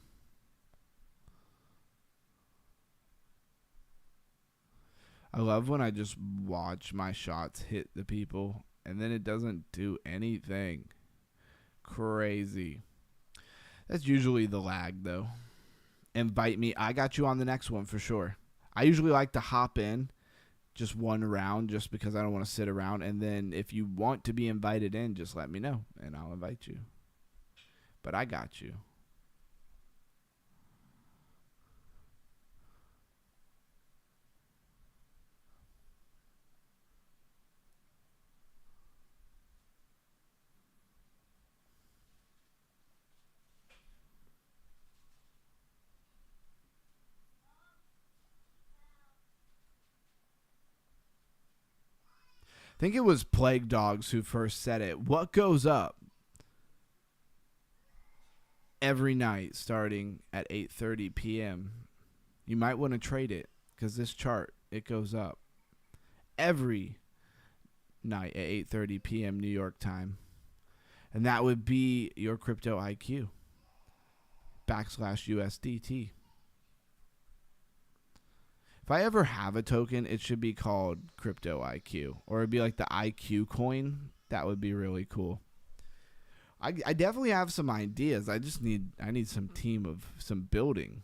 I love when I just watch my shots hit the people and then it doesn't do anything. Crazy. That's usually the lag, though. Invite me. I got you on the next one for sure. I usually like to hop in just one round just because I don't want to sit around. And then if you want to be invited in, just let me know and I'll invite you. But I got you. I think it was Plague Dogs who first said it. What goes up every night starting at 8:30 p.m.? You might want to trade it because this chart, it goes up every night at 8:30 p.m. New York time. And that would be your crypto IQ /USDT. If I ever have a token, it should be called Crypto IQ. Or it'd be like the IQ coin. That would be really cool. I definitely have some ideas. I need some team of some building.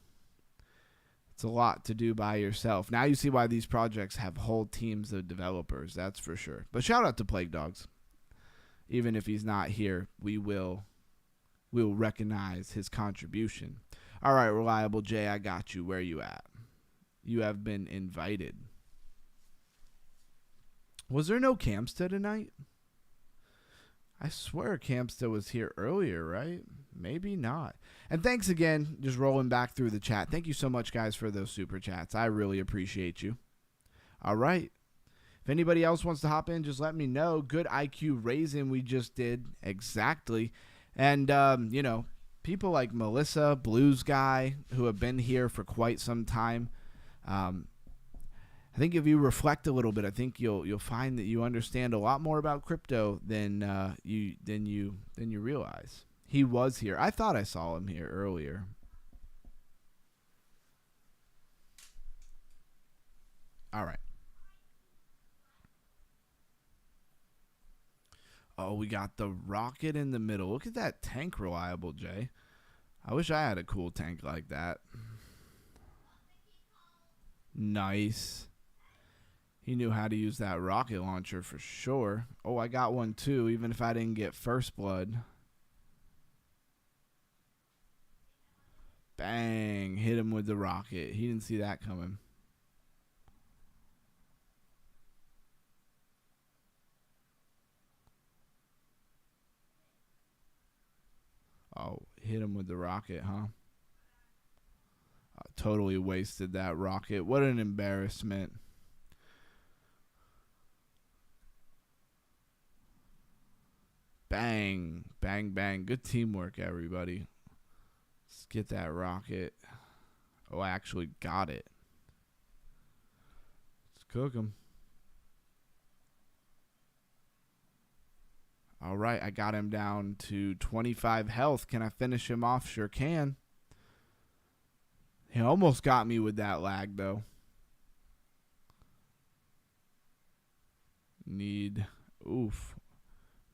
It's a lot to do by yourself. Now you see why these projects have whole teams of developers. That's for sure. But shout out to Plague Dogs. Even if he's not here, we'll recognize his contribution. All right, Reliable J, I got you. Where you at? You have been invited. Was there no Campsta tonight? I swear Campsta was here earlier, right? Maybe not. And thanks again, just rolling back through the chat. Thank you so much, guys, for those super chats. I really appreciate you. All right. If anybody else wants to hop in, just let me know. Good IQ raising we just did. Exactly. And, people like Melissa, Blues Guy, who have been here for quite some time, I think if you reflect a little bit, I think you'll find that you understand a lot more about crypto than you realize. He was here. I thought I saw him here earlier. All right. Oh, we got the rocket in the middle. Look at that tank, Reliable J. I wish I had a cool tank like that. Nice. He knew how to use that rocket launcher for sure. Oh, I got one too, even if I didn't get first blood. Bang. Hit him with the rocket. He didn't see that coming. Oh, hit him with the rocket, huh? Totally wasted that rocket. What an embarrassment. Bang. Bang, bang. Good teamwork, everybody. Let's get that rocket. Oh, I actually got it. Let's cook him. All right, I got him down to 25 health. Can I finish him off? Sure can. He almost got me with that lag, though. Need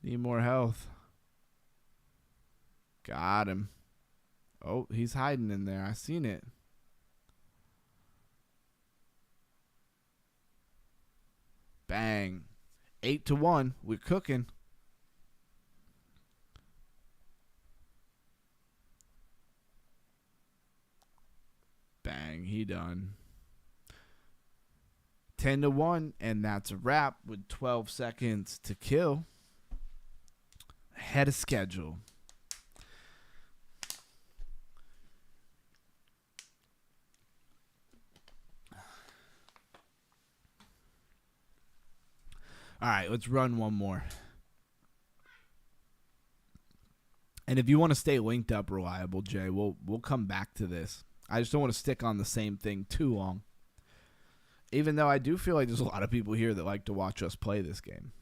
more health. Got him. Oh, he's hiding in there. I seen it. Bang. 8-1. We're cooking. Bang, he done. 10-1, and that's a wrap with 12 seconds to kill. Ahead of schedule. All right, let's run one more. And if you want to stay linked up, Reliable Jay, we'll come back to this. I just don't want to stick on the same thing too long. Even though I do feel like there's a lot of people here that like to watch us play this game.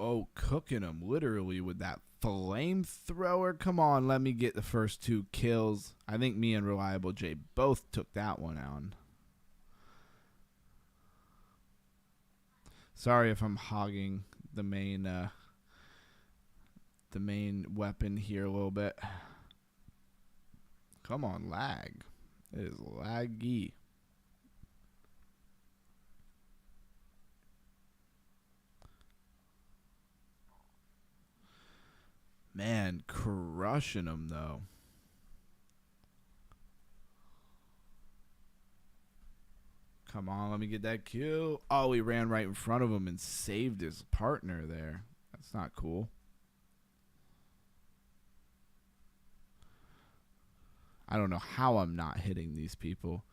Oh, cooking them literally with that flamethrower. Come on, let me get the first 2 kills. I think me and Reliable J both took that one on. Sorry if I'm hogging the main weapon here a little bit. Come on, lag. It is laggy. Man, crushing them though. Come on, let me get that kill. Oh, he ran right in front of him and saved his partner there. That's not cool. I don't know how I'm not hitting these people.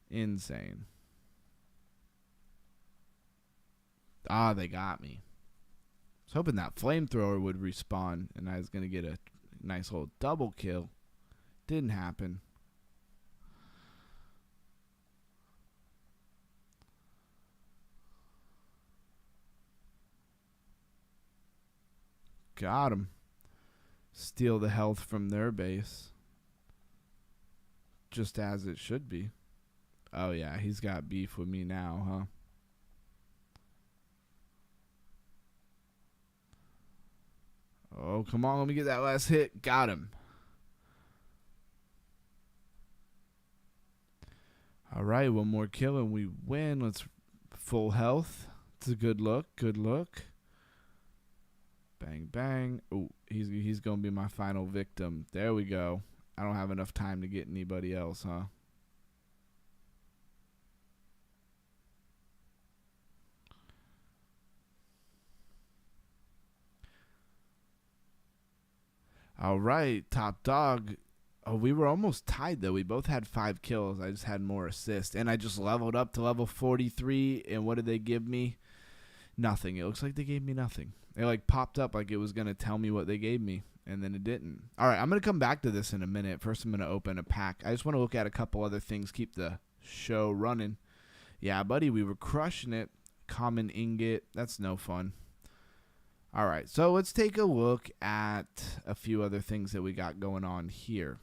Insane. Ah, they got me. I was hoping that flamethrower would respawn and I was going to get a nice little double kill. Didn't happen. Got him. Steal the health from their base. Just as it should be. Oh yeah, he's got beef with me now, huh? Oh, come on, let me get that last hit. Got him. All right, one more kill and we win. Let's full health. It's a good look. Good look. Bang, bang. Oh, he's going to be my final victim. There we go. I don't have enough time to get anybody else, huh? All right, top dog. Oh, we were almost tied, though. We both had 5 kills. I just had more assists. And I just leveled up to level 43. And what did they give me? Nothing. It looks like they gave me nothing. It like popped up like it was going to tell me what they gave me. And then it didn't. All right, I'm going to come back to this in a minute. First, I'm going to open a pack. I just want to look at a couple other things. Keep the show running. Yeah, buddy, we were crushing it. Common ingot. That's no fun. All right, so let's take a look at a few other things that we got going on here.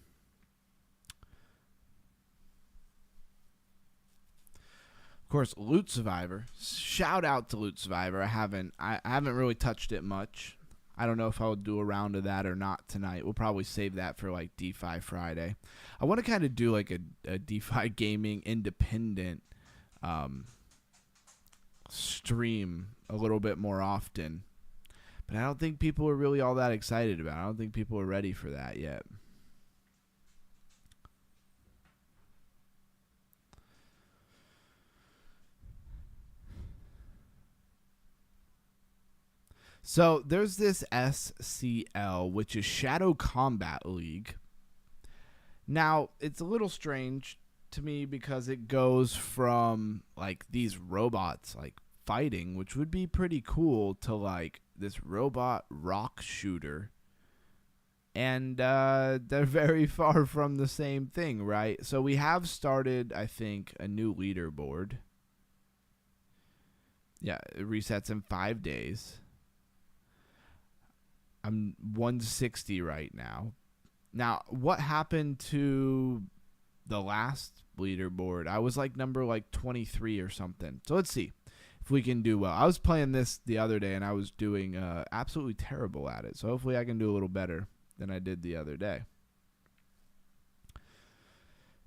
Of course, Loot Survivor. Shout out to Loot Survivor. I haven't really touched it much. I don't know if I'll do a round of that or not tonight. We'll probably save that for like DeFi Friday. I want to kind of do like a DeFi gaming independent stream a little bit more often. But I don't think people are really all that excited about it. I don't think people are ready for that yet. So there's this SCL, which is Shadow Combat League. Now, it's a little strange to me because it goes from like these robots like fighting, which would be pretty cool, to like this robot rock shooter. And they're very far from the same thing, right? So we have started, I think, a new leaderboard. Yeah, it resets in 5 days. I'm 160 right now. Now, what happened to the last leaderboard? I was like number like 23 or something. So let's see if we can do well. I was playing this the other day and I was doing absolutely terrible at it. So hopefully I can do a little better than I did the other day.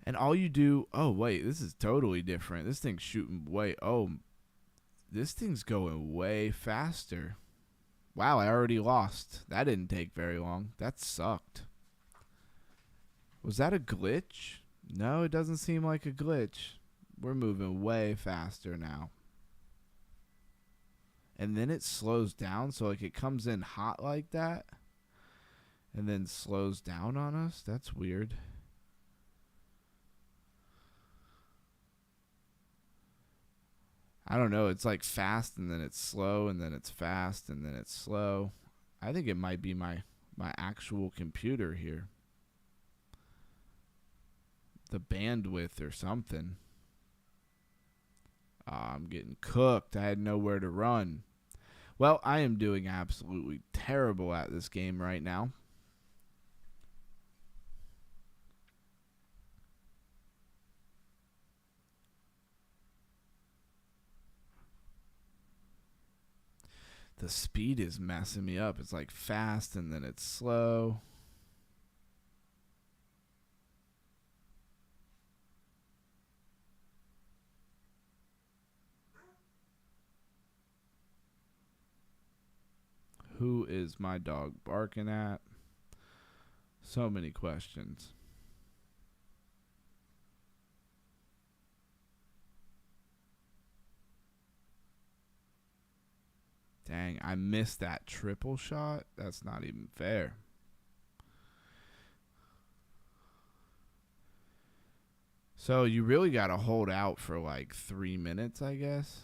And all you do, oh wait, this is totally different. This thing's shooting way, oh, this thing's going way faster. Wow, I already lost. That didn't take very long. That sucked. Was that a glitch? No, it doesn't seem like a glitch. We're moving way faster now. And then it slows down, so like it comes in hot like that and then slows down on us. That's weird. I don't know. It's like fast and then it's slow and then it's fast and then it's slow. I think it might be my actual computer here. The bandwidth or something. I'm getting cooked. I had nowhere to run. Well, I am doing absolutely terrible at this game right now. The speed is messing me up. It's like fast and then it's slow. Who is my dog barking at? So many questions. Dang, I missed that triple shot. That's not even fair. So you really got to hold out for like 3 minutes, I guess.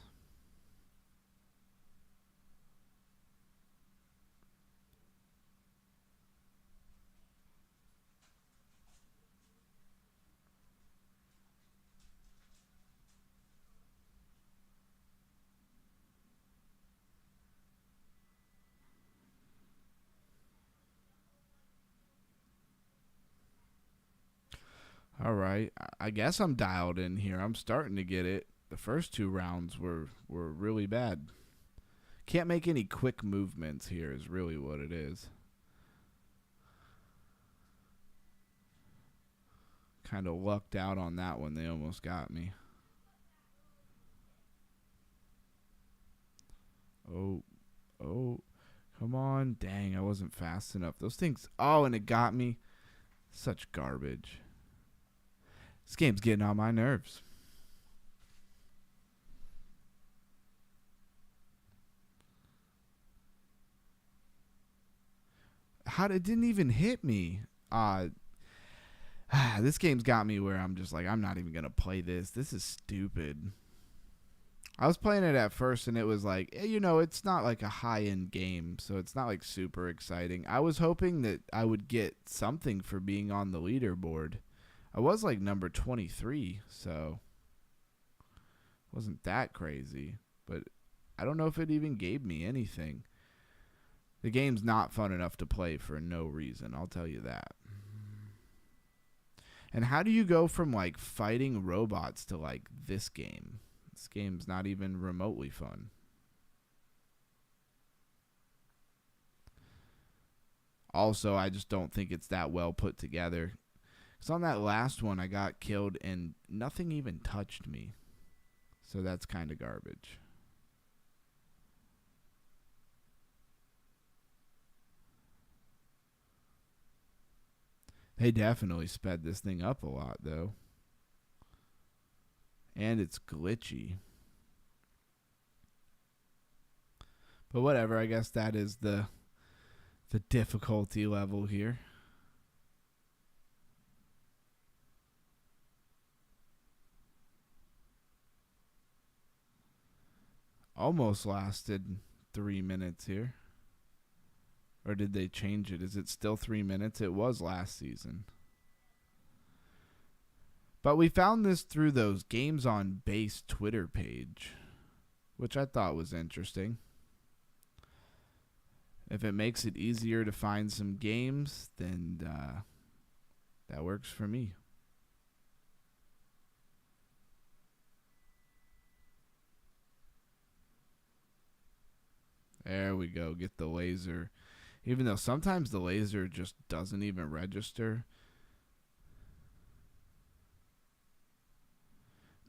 All right. I guess I'm dialed in here. I'm starting to get it. The first 2 rounds were really bad. Can't make any quick movements here is really what it is. Kind of lucked out on that one. They almost got me. Oh, come on. Dang, I wasn't fast enough. Those things. Oh, and it got me. Such garbage. This game's getting on my nerves. It didn't even hit me. This game's got me where I'm just like, I'm not even going to play this. This is stupid. I was playing it at first and it was like, it's not like a high-end game, so it's not like super exciting. I was hoping that I would get something for being on the leaderboard. I was like number 23, so it wasn't that crazy. But I don't know if it even gave me anything. The game's not fun enough to play for no reason, I'll tell you that. And how do you go from like fighting robots to like this game? This game's not even remotely fun. Also, I just don't think it's that well put together. Because on that last one, I got killed and nothing even touched me. So that's kind of garbage. They definitely sped this thing up a lot, though. And it's glitchy. But whatever, I guess that is the difficulty level here. Almost lasted 3 minutes here. Or did they change it? Is it still 3 minutes? It was last season. But we found this through those Games on Base Twitter page, which I thought was interesting. If it makes it easier to find some games, then that works for me. There we go. Get the laser. Even though sometimes the laser just doesn't even register.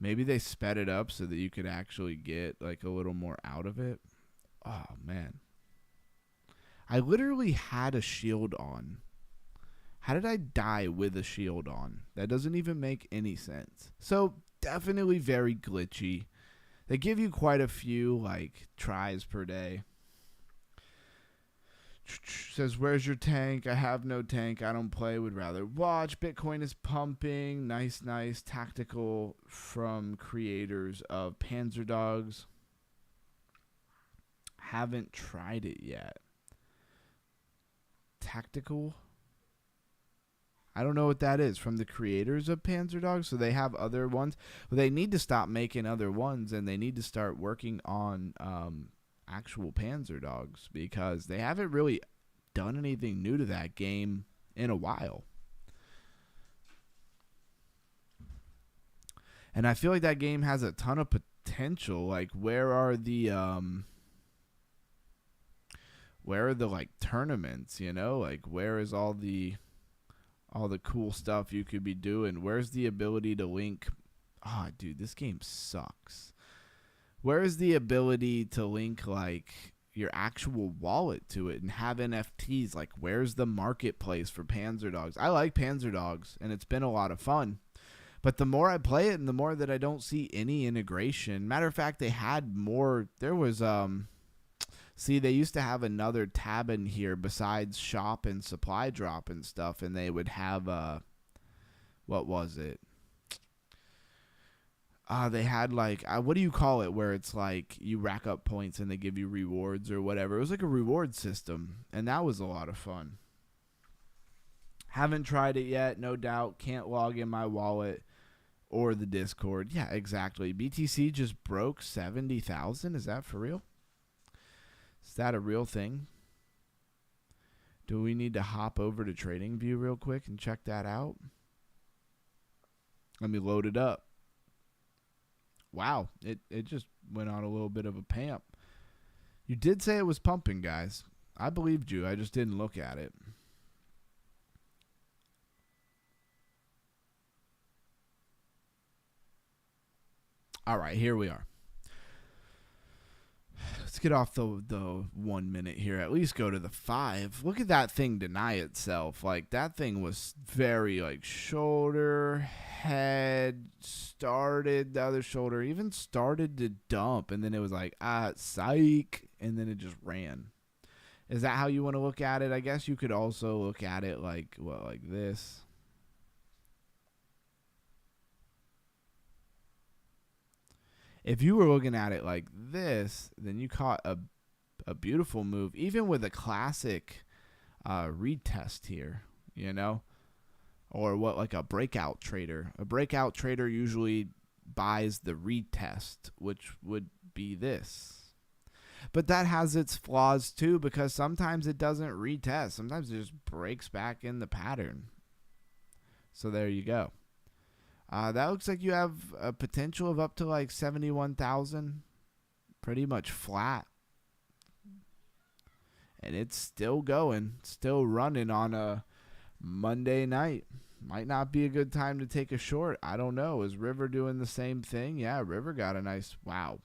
Maybe they sped it up so that you could actually get like a little more out of it. Oh, man. I literally had a shield on. How did I die with a shield on? That doesn't even make any sense. So, definitely very glitchy. They give you quite a few like tries per day. Says, where's your tank? I have no tank. I don't play. Would rather watch. Bitcoin is pumping. Nice. Tactical from creators of Panzer Dogs. Haven't tried it yet. Tactical? I don't know what that is. From the creators of Panzer Dogs? So they have other ones. Well, they need to stop making other ones, and they need to start working on actual Panzer dogs, because they haven't really done anything new to that game in a while. And I feel like that game has a ton of potential. Like, where are the like tournaments, you know? Like, where is all the cool stuff you could be doing? Where's the ability to link? Oh, dude, this game sucks. Where's the ability to link like your actual wallet to it and have NFTs? Like, where's the marketplace for Panzer dogs? I like Panzer dogs, and it's been a lot of fun. But the more I play it and the more that I don't see any integration. Matter of fact, they had more. There was, see, they used to have another tab in here besides shop and supply drop and stuff. And they would have, what was it? They had like, what do you call it? Where it's like you rack up points and they give you rewards or whatever. It was like a reward system. And that was a lot of fun. Haven't tried it yet, no doubt. Can't log in my wallet or the Discord. Yeah, exactly. BTC just broke 70,000. Is that for real? Is that a real thing? Do we need to hop over to TradingView real quick and check that out? Let me load it up. Wow, it just went on a little bit of a pump. You did say it was pumping, guys. I believed you. I just didn't look at it. All right, here we are. Let's get off the 1 minute here. At least go to the 5. Look at that thing deny itself. Like, that thing was very, like, shoulder, head, started the other shoulder, even started to dump. And then it was like, psych. And then it just ran. Is that how you want to look at it? I guess you could also look at it like, well, like this. If you were looking at it like this, then you caught a beautiful move, even with a classic retest here, you know? Or what, like a breakout trader. A breakout trader usually buys the retest, which would be this. But that has its flaws too, because sometimes it doesn't retest. Sometimes it just breaks back in the pattern. So there you go. That looks like you have a potential of up to like 71,000. Pretty much flat. And it's still going. Still running on a Monday night. Might not be a good time to take a short. I don't know. Is River doing the same thing? Yeah, River got a nice... Wow.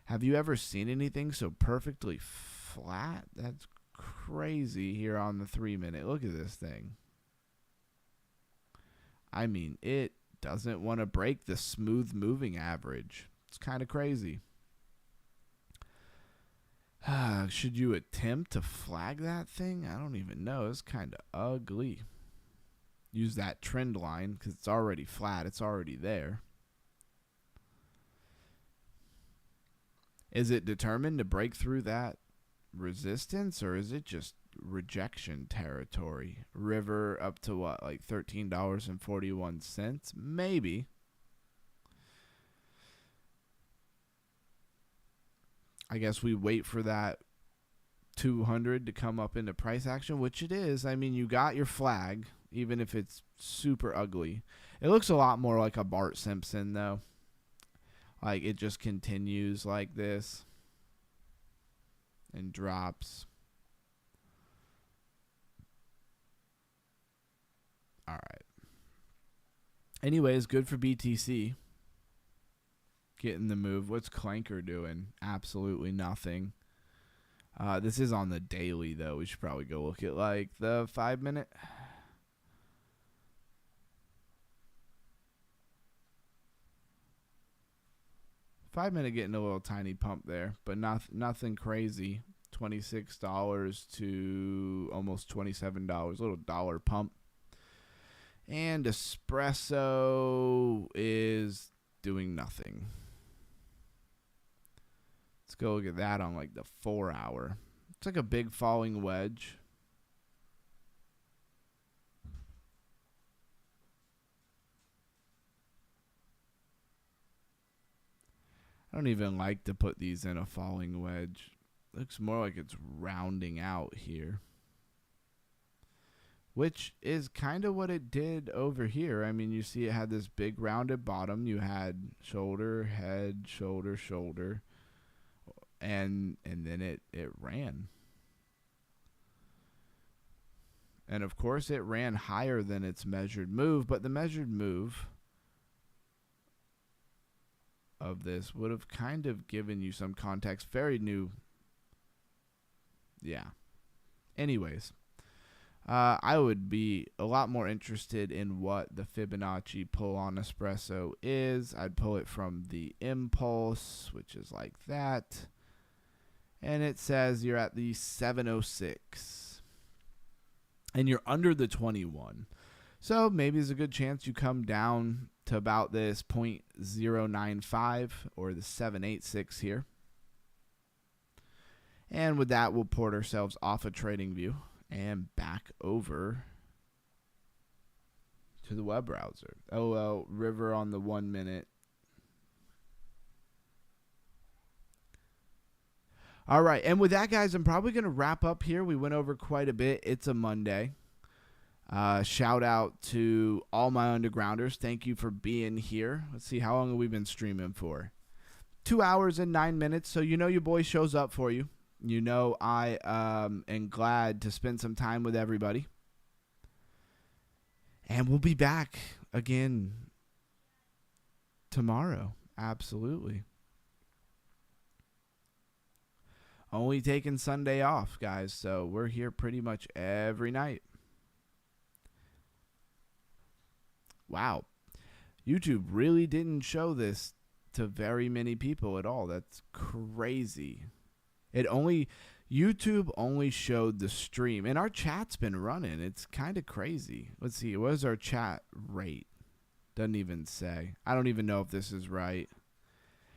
Have you ever seen anything so perfectly flat? That's crazy here on the 3 minute. Look at this thing. I mean, it doesn't want to break the smooth moving average. It's kind of crazy. Should you attempt to flag that thing? I don't even know. It's kind of ugly. Use that trend line because it's already flat. It's already there. Is it determined to break through that resistance, or is it just rejection territory? River up to what, like $13.41? Maybe. I guess we wait for that 200 to come up into price action, which it is. I mean, you got your flag, even if it's super ugly. It looks a lot more like a Bart Simpson, though. Like, it just continues like this and drops. All right. Anyways, good for BTC. Getting the move. What's Clanker doing? Absolutely nothing. This is on the daily, though. We should probably go look at, like, the 5 minute. $5 minute getting a little tiny pump there, but nothing crazy. $26 to almost $27. Little dollar pump. And espresso is doing nothing. Let's go look at that on like the 4 hour. It's like a big falling wedge. I don't even like to put these in a falling wedge. Looks more like it's rounding out here, which is kind of what it did over here. I mean, you see it had this big rounded bottom. You had shoulder, head, shoulder, shoulder, and then it ran. And of course it ran higher than its measured move, but the measured move of this would have kind of given you some context. Very new. Yeah. Anyways, I would be a lot more interested in what the Fibonacci pull on espresso is. I'd pull it from the impulse, which is like that. And it says you're at the 706. And you're under the 21. So maybe there's a good chance you come down to about this 0.095 or the 786 here. And with that, we'll port ourselves off of TradingView and back over to the web browser. LOL River on the 1 minute. All right, and with that, guys, I'm probably going to wrap up here. We went over quite a bit. It's a Monday. Shout out to all my undergrounders. Thank you for being here. Let's see, how long have we been streaming for? 2 hours and 9 minutes, so you know your boy shows up for you. You know I am glad to spend some time with everybody. And we'll be back again tomorrow. Absolutely. Only taking Sunday off, guys, so we're here pretty much every night. Wow. YouTube really didn't show this to very many people at all. That's crazy. YouTube only showed the stream, and our chat's been running. It's kind of crazy. Let's see, what is our chat rate? Doesn't even say. I don't even know if this is right.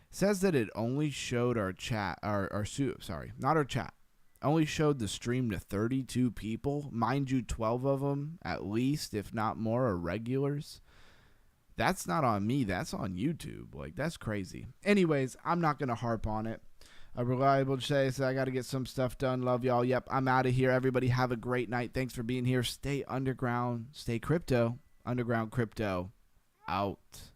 Says that it only showed our chat, not our chat. Only showed the stream to 32 people. Mind you, 12 of them, at least, if not more, are regulars. That's not on me. That's on YouTube. Like, that's crazy. Anyways, I'm not going to harp on it. A reliable says I got to get some stuff done. Love y'all. Yep, I'm out of here. Everybody have a great night. Thanks for being here. Stay underground. Stay crypto. Underground crypto. Out.